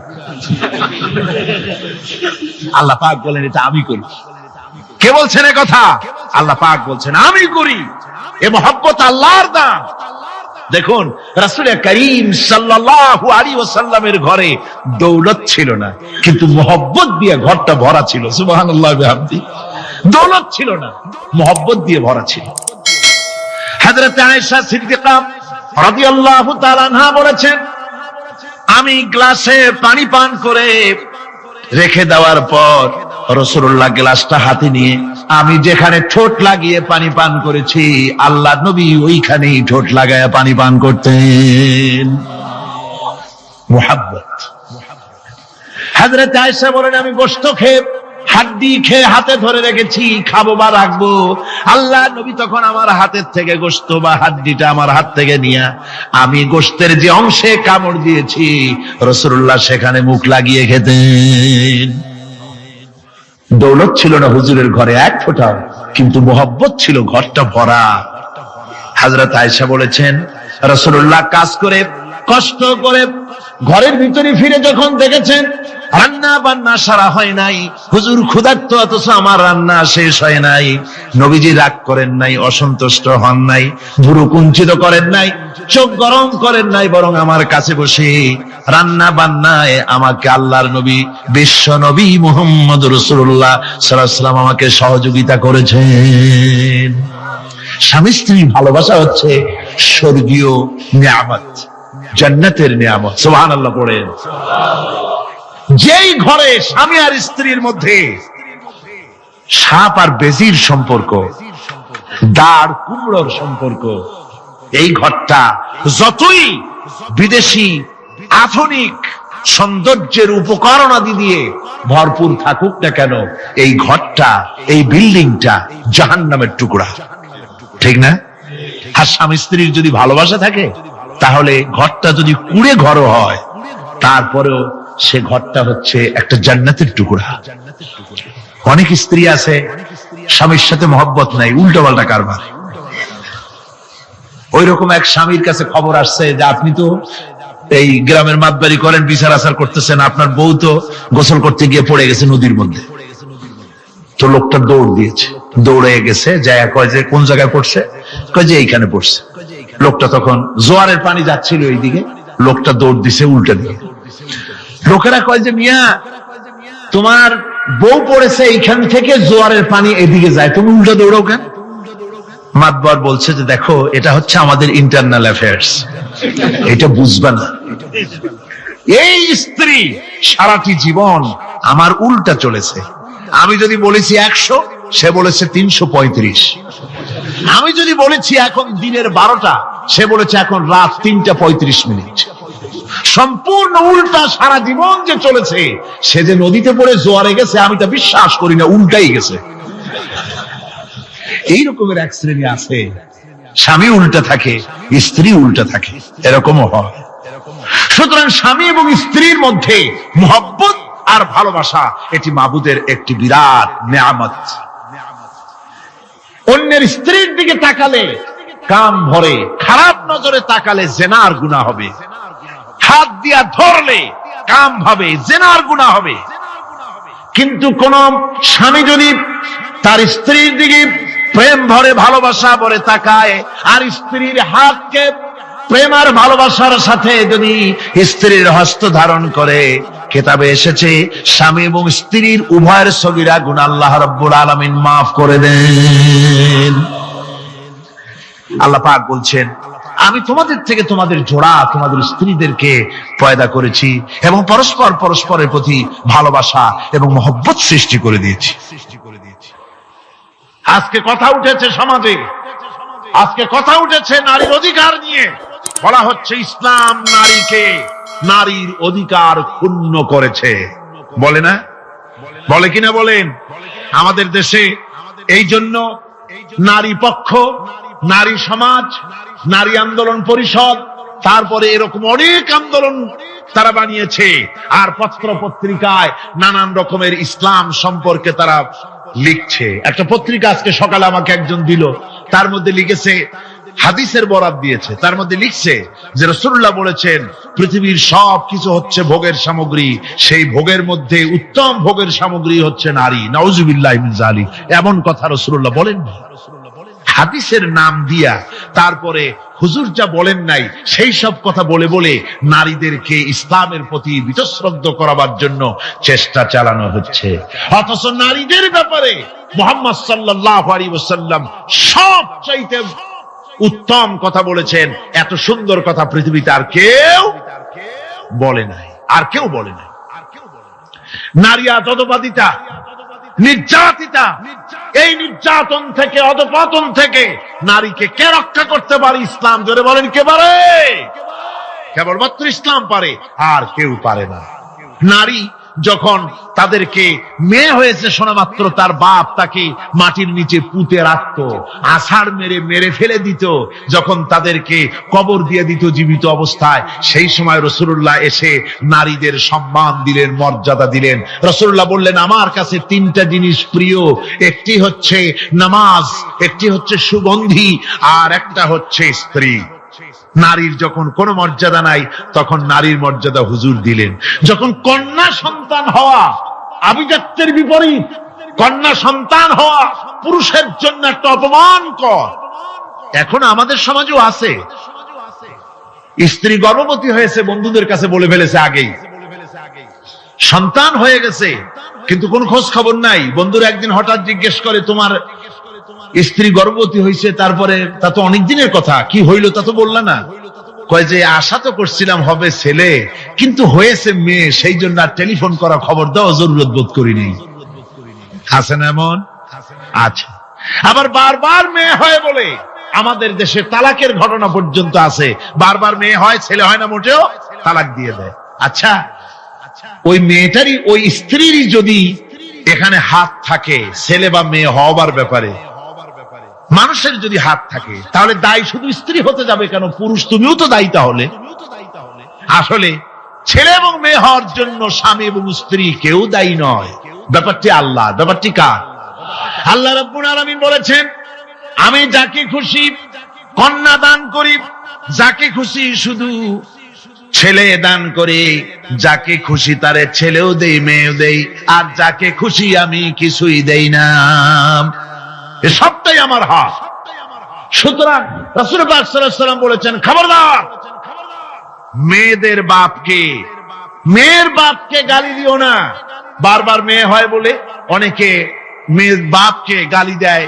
আল্লাহ পাক বলেন এটা আমি করি। কে বলছেন এ কথা? আল্লাহ পাক বলছেন আমি করি। এ মহব্বত আল্লাহর দান। দেখুন রাসূল করিম সাল্লাল্লাহু আলাইহি ওয়াসাল্লামের ঘরে দৌলত ছিল না, কিন্তু মহব্বত দিয়ে ঘরটা ভরা ছিল। সুবহানাল্লাহ বিহামদি। দৌলত ছিল না, মহব্বত দিয়ে ভরা ছিল। হযরত আয়েশা সিদ্দিকা রাদিয়াল্লাহু তাআলা আনহা বলেছেন আমি গ্লাসে পানি পান করে রেখে দেওয়ার পর রাসূলুল্লাহ গ্লাসটা হাতে নিয়ে আমি যেখানে ঠোঁট লাগিয়ে পানি পান করেছি, আল্লাহ নবী ওইখানেই ঠোঁট লাগায়া পানি পান করতেন। মুহাব্বত। হযরত আয়েশা বলেন আমি গোশত খেয়ে, হাড্ডি খেয়ে হাতে ধরে রেখেছি, খাবো বা রাখবো। আল্লাহ নবী তখন আমার হাতের থেকে গোশত বা হাড্ডিটা আমার হাত থেকে নিয়ে আমি গোশতের যে অংশে কামড় দিয়েছি, রাসূলুল্লাহ সেখানে মুখ লাগিয়ে খেতেন। দৌলত ছিল না হুজুরের ঘরে এক ফোঁটা, কিন্তু মহব্বত ছিল ঘরটা ভরা। হযরত আয়েশা বলেছেন রাসূলুল্লাহ কাজ করে কষ্ট করে ঘরের ভিতরে ফিরে যখন দেখেছেন রান্না বান্না সারা হয় নাই, হুজুর ক্ষুধার্ত, অথচ আমার রান্না শেষ হয় নাই, নবীজি রাগ করেন নাই, অসন্তুষ্ট হন নাই, ভুরু কুঞ্চিত করেন নাই, চোখ গরম করেন নাই, বরং আমার কাছে বসে রান্না বান্নায় আমাকে আল্লাহর নবী, বিশ্ব নবী মুহাম্মদ রাসূলুল্লাহ সাল্লাল্লাহু আলাইহি ওয়াসাল্লাম আমাকে সহযোগিতা করেছেন। স্বামী স্ত্রীর ভালোবাসা হচ্ছে স্বর্গীয় নিয়ামত। জান্নাতের নিয়ামত। সুবহানাল্লাহ পড়েন। যেই ঘরে স্বামী আর স্ত্রীর মধ্যে সাপ আর বেজির সম্পর্ক, দাঁড় কুমড়োর সম্পর্ক, এই ঘরটা যতই বিদেশি আধুনিক সৌন্দর্যের উপকরণাদি দিয়ে ভরপুর থাকুক না কেন, এই ঘরটা, এই বিল্ডিংটা জাহান্নামের টুকরা, ঠিক না? আর স্বামী স্ত্রীর যদি ভালোবাসা থাকে, তাহলে ঘরটা যদি কুড়ে ঘর হয়, তারপরেও সে ঘরটা হচ্ছে একটা জান্নাতের টুকরা। অনেক স্ত্রী আছে স্বামীর সাথে মহব্বত নাই, উল্টো পাল্টা কারবার। ওই রকম এক স্বামীর কাছে খবর আসছে যে আপনি তো এই গ্রামের মাতবাড়ি করেন, বিচার আচার করতেছেন, আপনার বউ তো গোসল করতে গিয়ে পড়ে গেছে নদীর মধ্যে। তো লোকটা দৌড় দিয়েছে, দৌড়ে গেছে, যায় কয় যে কোন জায়গায় পড়ছে, কয় যে এইখানে পড়ছে। লোকটা তখন জোয়ারের পানি যাচ্ছিল এইদিকে, লোকটা দৌড় দিছে উল্টা দিকে। লোকেরা কয় যে মিয়া, তোমার বউ পড়েছে এইখান থেকে জোয়ারের পানি এদিকে যায়, তুমি উল্টা দৌড়াও কেন? মাতবার বলছে যে দেখো, এটা হচ্ছে আমাদের ইন্টারনাল অ্যাফেয়ার্স, এটা বুঝবা না। এই স্ত্রী সারাটি জীবন আমার উল্টা চলেছে। আমি যদি বলেছি 100, সে বলেছে 335। আমি যদি বলেছি এখন দিনের 12টা, সে বলেছে এখন রাত 3:35। সম্পূর্ণ উল্টা সারা জীবন যে চলেছে। সে যে নদীতে পড়ে জোয়ারে গেছে, আমি তা বিশ্বাস করি না, উল্টাই গেছে। এই রকমের এক শ্রেণী আছে, স্বামী উল্টা থাকে, স্ত্রী উল্টা থাকে, এরকমও হয়। সুতরাং স্বামী এবং স্ত্রীর মধ্যে মহব্বত আর ভালোবাসা, এটি মাবুদের একটি বিরাট নেয়ামত। অন্যের স্ত্রীর দিকে তাকালে কাম ভরে, খারাপ নজরে তাকালে জেনার গুনাহ হবে। হাত দিয়া ধরলে কাম ভাবে জেনার গুনাহ হবে। কিন্তু কোন স্বামী যদি তার স্ত্রীর দিকে প্রেম ভরে ভালোবাসা ভরে তাকায়, আর স্ত্রীর হাতকে প্রেম আর ভালোবাসার সাথে যদি স্ত্রীর হস্ত ধারণ করে, কিতাবে এসেছে স্বামী এবং স্ত্রীর উভয়ের সগীরা গুনাহ আল্লাহ রাব্বুল আলামিন মাফ করে দেন। আল্লাহ পাক বলছেন, আমি তোমাদের থেকে তোমাদের জোড়া, তোমাদের স্ত্রীদেরকে পয়দা করেছি এবং পরস্পর পরস্পরের প্রতি ভালোবাসা এবং মহব্বত সৃষ্টি করে দিয়েছি। আজকে কথা উঠেছে সমাজে, আজকে কথা উঠেছে নারীর অধিকার নিয়ে। বলা হচ্ছে ইসলাম নারীকে, নারীর অধিকার ক্ষুণ্ণ করেছে। বলে না? বলে কিনা বলেন? আমাদের দেশে এই জন্য নারী পক্ষ, নারী সমাজ, নারী আন্দোলন পরিষদ, তারপরে এরকম অনেক আন্দোলন তারা বানিয়েছে। আর পত্র পত্রিকায় নানান রকমের ইসলাম সম্পর্কে তারা লিখছে। একটা পত্রিকা আজকে সকালে আমাকে একজন দিল, তার মধ্যে লিখেছে, হাদিসের বরাত দিয়েছে, তার মধ্যে লিখছে যে রাসূলুল্লাহ বলেছেন পৃথিবীর সব কিছু হচ্ছে ভোগের সামগ্রী, সেই ভোগের মধ্যে উত্তম ভোগের সামগ্রী হচ্ছে নারী। নাউযুবিল্লাহি মিন যালিক। এমন কথা রাসূলুল্লাহ বলেন না। হাদিসের নাম দিয়া তারপরে হুজুর যা বলেন নাই সেই সব কথা বলে বলে নারীদেরকে ইসলামের প্রতি বিতশ্রদ্ধ করাবার জন্য চেষ্টা চালানো হচ্ছে। অথচ নারীদের ব্যাপারে মুহাম্মদ সাল্লাল্লাহু আলাইহি ওয়াসাল্লাম সবচাইতে উত্তম কথা বলেছেন। এত সুন্দর কথা পৃথিবীতে আর কেউ বলে নাই, আর কেউ বলে নাই। নারী অধঃপাতিতা, নির্যাতিতা, এই নির্যাতন থেকে, অধঃপতন থেকে নারীকে কে রক্ষা করতে পারে? ইসলাম। জোরে বলেন, কে পারে? কেবলমাত্র ইসলাম পারে, আর কেউ পারে না। নারী যখন তাদেরকে মেয়ে হয়েছে শোনা মাত্র তার বাপ তাকে মাটির নিচে পুঁতে রাখতো, আছাড় মেরে মেরে ফেলে দিত। যখন তাদেরকে কবর দিয়ে দিত জীবিত অবস্থায়, সেই সময় রাসূলুল্লাহ এসে নারীদের সম্মান দিলেন, মর্যাদা দিলেন। রাসূলুল্লাহ বললেন, আমার কাছে 3টা জিনিস প্রিয়, একটি হচ্ছে নামাজ, একটি হচ্ছে সুগন্ধি, আর একটা হচ্ছে স্ত্রী। নারীর যখন কোনো মর্যাদা নাই, তখন নারীর মর্যাদা হুজুর দিলেন। যখন কন্যা সন্তান হওয়া আভিজাত্যের বিপরীত, কন্যা সন্তান হওয়া পুরুষের জন্য একটা অপমানকর। এখন আমাদের সমাজেও আছে, স্ত্রী গর্ভবতী হয়েছে, বন্ধুদের কাছে বলে ফেলেছে আগেই, সন্তান হয়ে গেছে, কিন্তু কোন খোঁজ খবর নাই। বন্ধুরা একদিন হঠাৎ জিজ্ঞেস করে, তোমার স্ত্রী গর্ভবতী হয়েছে, তারপরে তা তো অনেক দিনের কথা, কি হইল তা তো বললা না। কয় যে আশা তো করছিলাম হবে ছেলে, কিন্তু হয়েছে মেয়ে, সেই জন্য আর টেলিফোন করা খবর দেওয়া জরুরত বোধ করি নাই। আছে না এমন? আচ্ছা, আবার বারবার মেয়ে হয় বলে আমাদের দেশে তালাকের ঘটনা পর্যন্ত আছে। বারবার মেয়ে হয়, ছেলে হয় না মোটেও, তালাক দিয়ে দেয়। আচ্ছা, ওই মেয়েটারই, ওই স্ত্রীরই যদি এখানে হাত থাকে ছেলে বা মেয়ে হওয়ার ব্যাপারে, মানুষের যদি হাত থাকে, তাহলে দায়ী শুধু স্ত্রী হতে যাবে কেন? পুরুষ তুমিও তো দায়ী তাহলে। আসলে ছেলে এবং মেয়ে হওয়ার জন্য স্বামী এবং স্ত্রী কেউ দায়ী নয়, ব্যাপারটি আল্লাহ। ব্যাপারটি কার? আল্লাহ রাব্বুল আলামিন বলেছেন, আমি যাকে খুশি কন্যা দান করি, যাকে খুশি শুধু ছেলে দান করি, যাকে খুশি তারে ছেলেও দেই মেয়েও দেই, আর যাকে খুশি আমি কিছুই দেই না। এ সবটাই আমার হাত। সুতরাং রাসূল পাক সাল্লাল্লাহু আলাইহি ওয়াসাল্লাম বলেছেন, খবরদার মেয়েদের বাপকে, মেয়ের বাপকে গালি দিও না। বারবার মেয়ে হয় বলে অনেকে মেয়ের বাপকে গালি দেয়,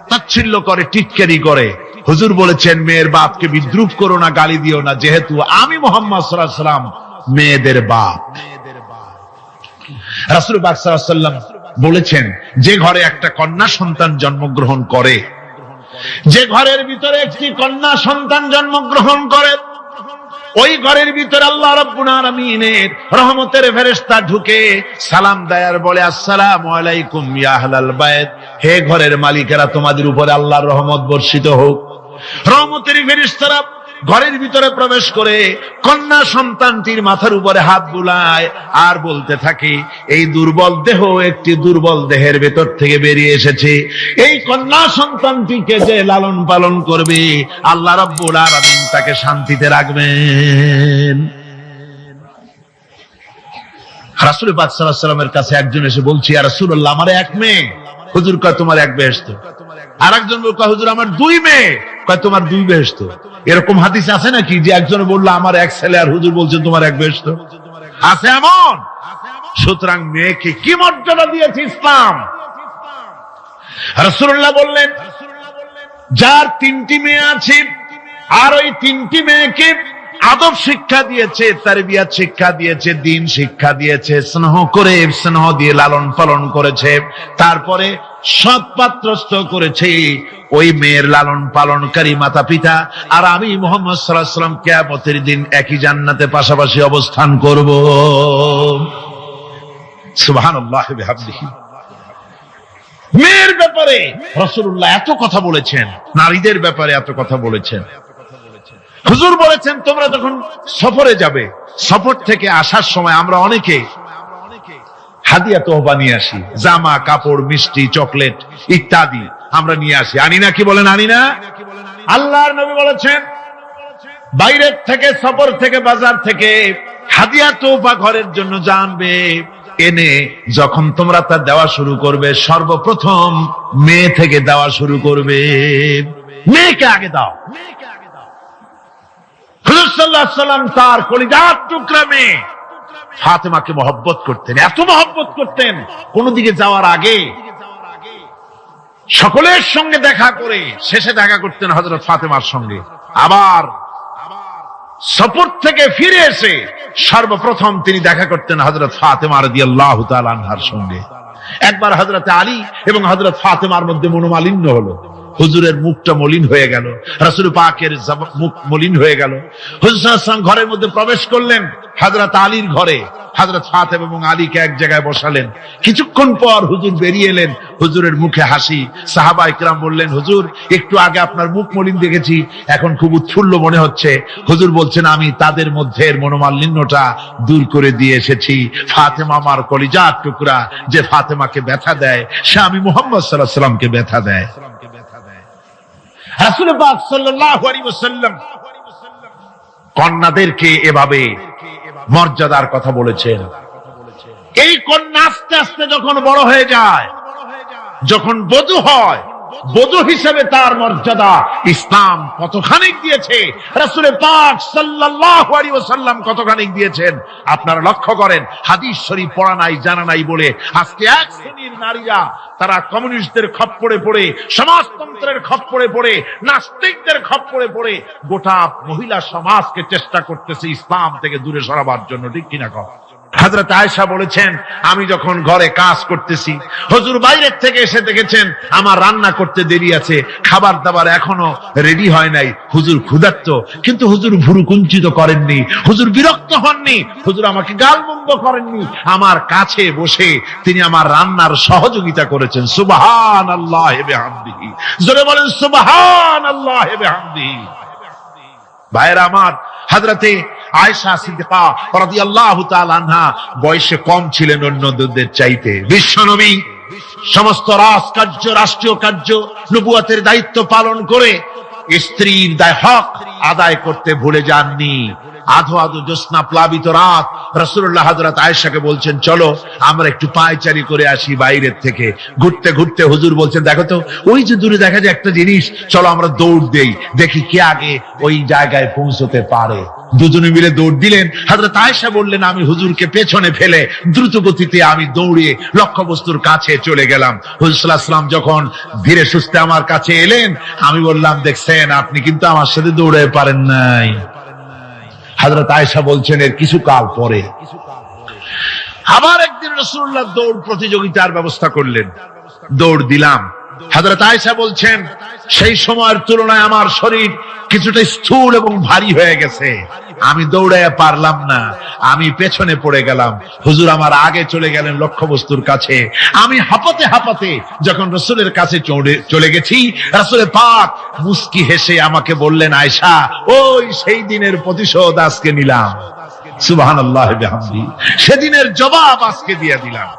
তাচ্ছিল্য করে, টিটকারি করে। হুজুর বলেছেন মেয়ের বাপকে বিদ্রুপ করো না, গালি দিও না, যেহেতু আমি মুহাম্মদ সাল্লাল্লাহু আলাইহি ওয়াসাল্লাম মেয়েদের বাপ। রাসূল পাক সাল্লাল্লাহু আলাইহি ওয়াসাল্লাম বলেছেন, যে ঘরে একটা কন্যা সন্তান জন্মগ্রহণ করে, যে ঘরের ভিতরে একটি কন্যা সন্তান জন্মগ্রহণ করে, ওই ঘরের ভিতরে আল্লাহ রাব্বুল আলামিনের রহমতের ফেরেশতা ঢুকে সালাম দেয় আর বলে, আসসালামু আলাইকুম ইয়া আহলাল বাইত, হে ঘরের মালিকেরা, তোমাদের উপরে আল্লাহর রহমত বর্ষিত হোক। রহমতের ফেরেশতারা ঘরের ভিতরে প্রবেশ করে কন্যা সন্তানটির মাথার উপরে হাত বুলায় আর বলতে থাকে, এই দুর্বল দেহ একটি দুর্বল দেহের ভেতর থেকে বেরিয়ে এসেছে, এই কন্যা সন্তানটিকে যে লালন পালন করবে আল্লাহ রাব্বুল আলামিন তাকে শান্তিতে রাখবেন। রাসূল পাক সাল্লাল্লাহু আলাইহি ওয়াসাল্লামের কাছে একজন এসে বলছে, ইয়া রাসূলুল্লাহ, আমার এক মেয়ে। হুজুর কয়, তোমার এক বেহেশত। আরেকজন বলল, হুজুর আমার দুই মেয়ে। কয়, তোমার দুই বেহেশত। এরকম হাদিস আছে নাকি যে একজন বললো আমার এক ছেলে আর হুজুর বলছেন তোমার এক বেহেশত? আছে এমন? সুতরাং মেয়েকে কি মর্যাদা দিয়েছে ইসলাম। রাসূলুল্লাহ বললেন, যার তিনটি মেয়ে আছে আর ওই তিনটি মেয়েকে আদব শিক্ষা দিয়েছে, তারবিয়াত শিক্ষা দিয়েছে, দ্বীন শিক্ষা দিয়েছে, স্নেহ করে, স্নেহ দিয়ে লালন পালন করেছে, তারপরে সৎ পাত্রস্থ করেছে, ওই মেয়ের লালন পালনকারী মাতা পিতা আর আমি মুহাম্মদ সাল্লাল্লাহু আলাইহি ওয়াসাল্লাম কিয়ামতের দিন একই জান্নাতে পাশাপাশি অবস্থান করব। সুবহানাল্লাহি ওয়া বিহামদিহি। মেয়ের ব্যাপারে রাসূলুল্লাহ এত কথা বলেছেন, নারীদের ব্যাপারে এত কথা বলেছেন। হুজুর বলেছেন, তোমরা যখন সফরে যাবে, সফর থেকে আসার সময় আমরা অনেকে হাদিয়া তোহবা নিয়ে আসি, জামা কাপড়, মিষ্টি, চকলেট ইত্যাদি আমরা নিয়ে আসি, আনি না? কি বলেন, আনি না? আল্লাহর নবী বলেছেন, বাইরের থেকে, সফর থেকে, বাজার থেকে হাদিয়া তোহবা ঘরের জন্য জানবে, এনে যখন তোমরা তা দেওয়া শুরু করবে, সর্বপ্রথম মেয়ে থেকে দেওয়া শুরু করবে। মেয়েকে আগে দাও। হুজুর সাল্লাল্লাহু আলাইহি ওয়াসাল্লাম তার কলিজার টুকরা মেয়ে ফাতেমাকে মহব্বত করতেন, এত মহব্বত করতেন, কোন দিকে যাওয়ার আগে সকলের সঙ্গে দেখা করে শেষে দেখা করতেন হযরত ফাতেমার সঙ্গে। আবার সফর থেকে ফিরে এসে সর্বপ্রথম তিনি দেখা করতেন হযরত ফাতেমা রাদিয়াল্লাহু তাআলা আনহার সঙ্গে। একবার হযরত আলী এবং হযরত ফাতেমার মধ্যে মনোমালিন্য হলো, হুজুরের মুখটা মলিন হয়ে গেল, রাসূল পাকের মুখ মলিন হয়ে গেল। হুজুর সাল্লাল্লাহু আলাইহি ওয়াসাল্লাম ঘরের মধ্যে প্রবেশ করলেন, হযরত আলীর ঘরে হযরত ফাতেমা এবং আলীকে এক জায়গায় বসালেন। কিছুক্ষণ পর হুজুর বেরিয়ে এলেন, হুজুরের মুখে হাসি। সাহাবা ইকরাম বললেন, হুজুর একটু আগে আপনার মুখ মলিন দেখেছি, এখন খুব উৎফুল্ল মনে হচ্ছে। হুজুর বলছেন, আমি তাদের মধ্যে মনোমালিন্যটা দূর করে দিয়ে এসেছি। ফাতেমা আমার কলিজার টুকরা, যে ফাতেমাকে ব্যথা দেয় সে আমি মুহাম্মদ সাল্লাল্লাহু আলাইহি ওয়াসাল্লামকে ব্যথা দেয়। রাসূল পাক সাল্লাল্লাহু আলাইহি ওয়াসাল্লাম কন্যাদেরকে এভাবে মর্যাদার কথা বলেছেন। এই কন্যা আস্তে আস্তে যখন বড় হয়ে যায়, যখন বধূ হয়, বধূ হিসেবে তার মর্যাদা ইসলাম কতখানি দিয়েছে, রাসূল পাক সাল্লাল্লাহু আলাইহি ওয়াসাল্লাম কতখানি দিয়েছেন আপনারা লক্ষ্য করেন। হাদিস শরীফ পড়া নাই, জানা নাই বলে আজকে এক শ্রেণীর নারীরা তারা কমিউনিস্টদের খপ্পরে পড়ে, সমাজতন্ত্রের খপ্পরে পড়ে, নাস্তিকদের খপ্পরে পড়ে গোটা মহিলা সমাজকে চেষ্টা করতেছে ইসলাম থেকে দূরে সরাবার জন্য। ঠিক কিনা কর? হযরত আয়েশা বলেছেন, আমি যখন ঘরে কাজ করতেছি, হুজুর বাইরের থেকে এসে দেখেছেন আমার রান্না করতে দেরি আছে, খাবার দাবার এখনো রেডি হয় নাই, হুজুর ক্ষুধার্ত, কিন্তু হুজুর ভুরু কুঞ্চিত করেননি, হুজুর বিরক্ত হননি, হুজুর আমাকে গালমন্দ করেননি, আমার কাছে বসে তিনি আমার রান্নার সহযোগিতা করেছেন। সুবহানাল্লাহি ওয়া বিহামদিহি, জোরে বলেন সুবহানাল্লাহি ওয়া বিহামদিহি। ভাইরা আমার, হযরতে আয়েশা সিদ্দিকা রাদিয়াল্লাহু তাআলা আনহা বয়সে কম ছিলেন অন্যদের চাইতে। বিশ্বনবী সমস্ত রাজকার্য, রাষ্ট্রীয় কার্য, নবুয়তের দায়িত্ব পালন করে স্ত্রীর হক আদায় করতে ভুলে যাননি। আধো আধো জ্যোৎস্না প্লাবিত রাত রাসূলুল্লাহ হযরত আয়েশাকে বলছেন, চলো আমরা একটু পায়চারি করে আসি বাইরের থেকে। ঘুরতে ঘুরতে হুজুর বলছেন, দেখো তো ওই যে দূরে দেখা যায় একটা জিনিস, চলো আমরা দৌড় দেই, দেখি কে আগে ওই জায়গায় পৌঁছতে পারে। দুজনে মিলে দৌড় দিলেন। হযরত আয়েশা বললেন, আমি হুজুরকে পেছনে ফেলে দ্রুত গতিতে আমি দৌড়ে লক্ষ্যবস্তুর কাছে চলে গেলাম। হুজুর সাল্লাল্লাহু আলাইহি ওয়াসাল্লাম যখন ধীরে সুস্থে আমার কাছে এলেন, আমি বললাম, দেখছেন আপনি কিন্তু আমার সাথে দৌড়ে পারেন নাই। হযরত আয়েশা বলছেন, এর কিছু কাল পরে আবার একদিন রাসূলুল্লাহ দৌড় প্রতিযোগিতার ব্যবস্থা করলেন, দৌড় দিলাম। হযরত আয়েশা বলছেন, সেই সময়ের তুলনায় আমার শরীর কিছুটা স্থূল এবং ভারী হয়ে গেছে, আমি দৌড়াইয়া পারলাম না, আমি পেছনে পড়ে গেলাম। হুজুর আমার আগে চলে গেলেন লক্ষ্যবস্তুর কাছে। আমি হাঁপাতে হাঁপাতে যখন রাসূলের কাছে চলে গেছি, রাসূল পাক মুস্কি হেসে আমাকে বললেন, আয়েশা, ওই সেই দিনের প্রতিশোধ আজকে নিলাম। সুবহানাল্লাহি ওয়া বিহামদিহি, সেদিনের জবাব আজকে দিয়ে দিলাম।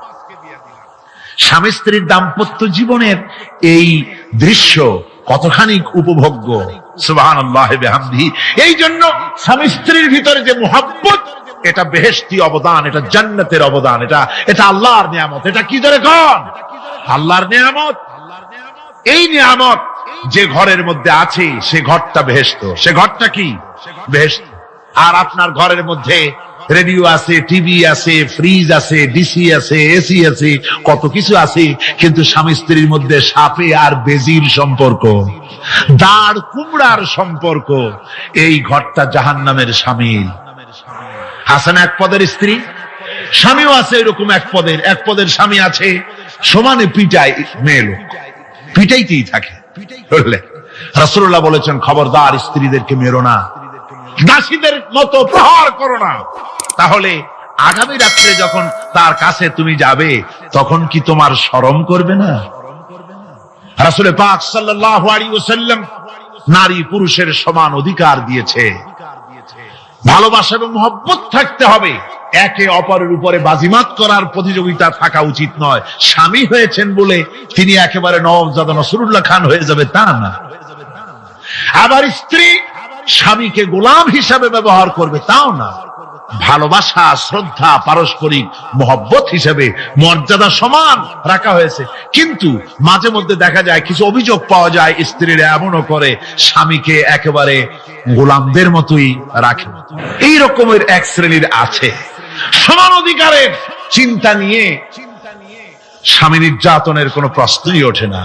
স্বামী স্ত্রীর দাম্পত্য জীবনের এই দৃশ্য কতখানি উপভোগ্য। সুবহানাল্লাহি ওয়া বিহামদিহি। এই জন্য স্বামী স্ত্রীর ভিতরে যে মুহাব্বত, এটা বেহেশতি অবদান, এটা জান্নাতের অবদান, এটা আল্লাহর নিয়ামত। এটা কি ধরে কোন? আল্লাহর নিয়ামত। এই নিয়ামত যে ঘরের মধ্যে আছে সে ঘরটা বেহেশত। সে ঘরটা কি? বেহেশত। আর আপনার ঘরের মধ্যে রেডিও আছে, টিভি আছে, ফ্রিজ আছে, ডিসি আছে, এসি আছে, কত কিছু আছে, কিন্তু স্বামী স্ত্রীর মধ্যে সাপে আর বেজির সম্পর্ক, দাঁড় কুমড়ার সম্পর্ক। এই ঘরটা জাহান্নামের শামিল। হাসান এক পদের স্ত্রী, স্বামীও আছে এরকম এক পদের স্বামী আছে, সমানে পিটায় মেয়ে লোক, পিটাইতেই থাকে। রাসূলুল্লাহ বলেছেন, খবরদার স্ত্রীদেরকে মেরো না, দাসীদের মতো প্রহার করো না, তাহলে আগামী রাত্রে যখন তার কাছে তুমি যাবে তখন কি তোমার শরম করবে না? রাসূল পাক সাল্লাল্লাহু আলাইহি ওয়াসাল্লাম নারী পুরুষের সমান অধিকার দিয়েছে। ভালোবাসা এবং মহব্বত থাকতে হবে, একে অপরের উপরে বাজিমাত করার প্রতিযোগিতা থাকা উচিত নয়। স্বামী হয়েছেন বলে তিনি একেবারে নওয়াবজাদা নসরুল্লাহ খান হয়ে যাবে তা না। আবার স্ত্রী স্বামীকে গোলাম হিসাবে ব্যবহার করবে তাও না। ভালোবাসা, শ্রদ্ধা, পারস্পরিক মহব্বত হিসেবে মর্যাদা সমান রাখা হয়েছে। কিন্তু মাঝে মধ্যে দেখা যায়, কিছু অভিযোগ পাওয়া যায়, স্ত্রীরা এমনও করে স্বামীকে একেবারে গোলামদের মতোই রাখে। এই রকমের এক শ্রেণীর আছে। সমান অধিকারের চিন্তা নিয়ে স্বামী নির্যাতনের কোনো প্রশ্নই ওঠে না।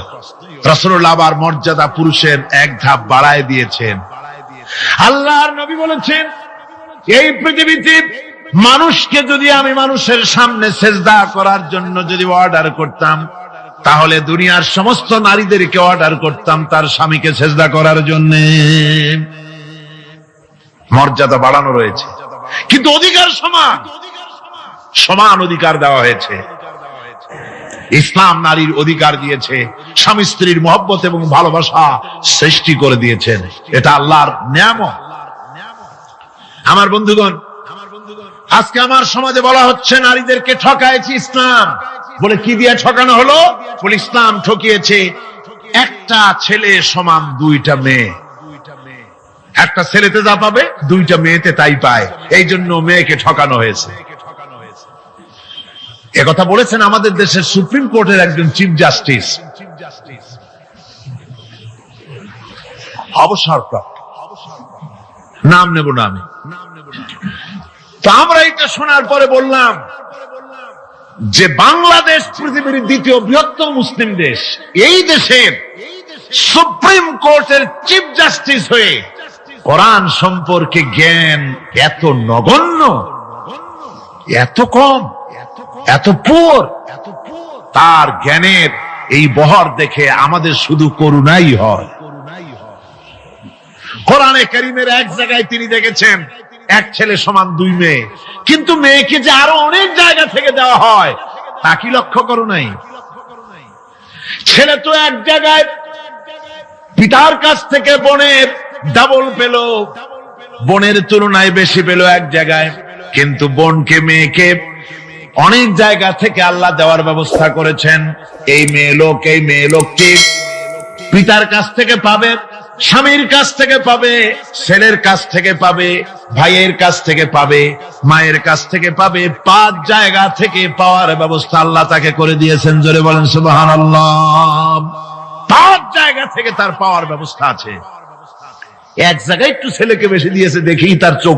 রাসূলুল্লাহ আবার মর্যাদা পুরুষের এক ধাপ বাড়ায় দিয়েছেন। আল্লাহর নবী বলেছেন, এই পৃথিবীতে মানুষকে যদি আমি মানুষের সামনে সেজদা করার জন্য যদি অর্ডার করতাম, তাহলে দুনিয়ার সমস্ত নারীদেরকে অর্ডার করতাম তার স্বামীকে সেজদা করার জন্য। মর্যাদা বাড়ানো রয়েছে, কিন্তু অধিকার সমান, সমান অধিকার দেওয়া হয়েছে। ইসলাম নারীর অধিকার দিয়েছে, স্বামী স্ত্রীর মহব্বত এবং ভালোবাসা সৃষ্টি করে দিয়েছেন। এটা আল্লাহর নিয়ামত। আমার বন্ধুগণ, আজকে আমার সমাজে বলা হচ্ছে নারীদেরকে ঠকাইছে ইসলাম। বলে কি দিয়ে ঠকানো হলো? বলে ইসলাম ঠকিয়েছে একটা ছেলে সমান দুইটা মেয়ে। একটা ছেলেতে যা পাবে দুইটা মেয়েতে তাই পায়, এই জন্য মেয়েকে ঠকানো হয়েছে। একথা বলেছেন আমাদের দেশের সুপ্রিম কোর্টের একজন চিফ জাস্টিস। অবসরপ্রাপ্ত, নাম নেব না আমি। তো আমরা এটা শোনার পরে বললাম যে বাংলাদেশ পৃথিবীর দ্বিতীয় বৃহত্তম মুসলিম দেশ, এই দেশের সুপ্রিম কোর্টের চিফ জাস্টিস হয়ে কোরআন সম্পর্কে জ্ঞান এত নগণ্য, এত কম, এত পুয়ার, তার জ্ঞানের এই বহর দেখে আমাদের শুধু করুণাই হয়। কোরআনে কারীমের এক জায়গায় তিনি দেখেছেন এক ছেলে সমান 2 মেয়ে, কিন্তু মেয়েকে যে আরো অনেক জায়গা থেকে দেওয়া হয় তা কি লক্ষ্য করো নাই? ছেলে তো এক জায়গায় পিতার কাছ থেকে বোনের ডাবল পেল, বোনের তুলনায় বেশি পেল এক জায়গায়, কিন্তু বোনকে মেয়েকে অনেক জায়গা থেকে আল্লাহ দেওয়ার ব্যবস্থা করেছেন। এই মেয়ে লোককে পিতার কাছ থেকে পাবে, স্বামীর কাছ থেকে পাবে, ছেলের কাছ থেকে পাবে, ভাইয়ের কাছ থেকে পাবে, মায়ের কাছ থেকে পাবে, 5 জায়গা থেকে পাওয়ার ব্যবস্থা আল্লাহ তাকে করে দিয়েছেন। জোরে বলেন সুবহানাল্লাহ। 5 জায়গা থেকে তার পাওয়ার ব্যবস্থা আছে। এক জায়গায় একটু ছেলেকে বেশি দিয়েছে দেখেই তার চোখ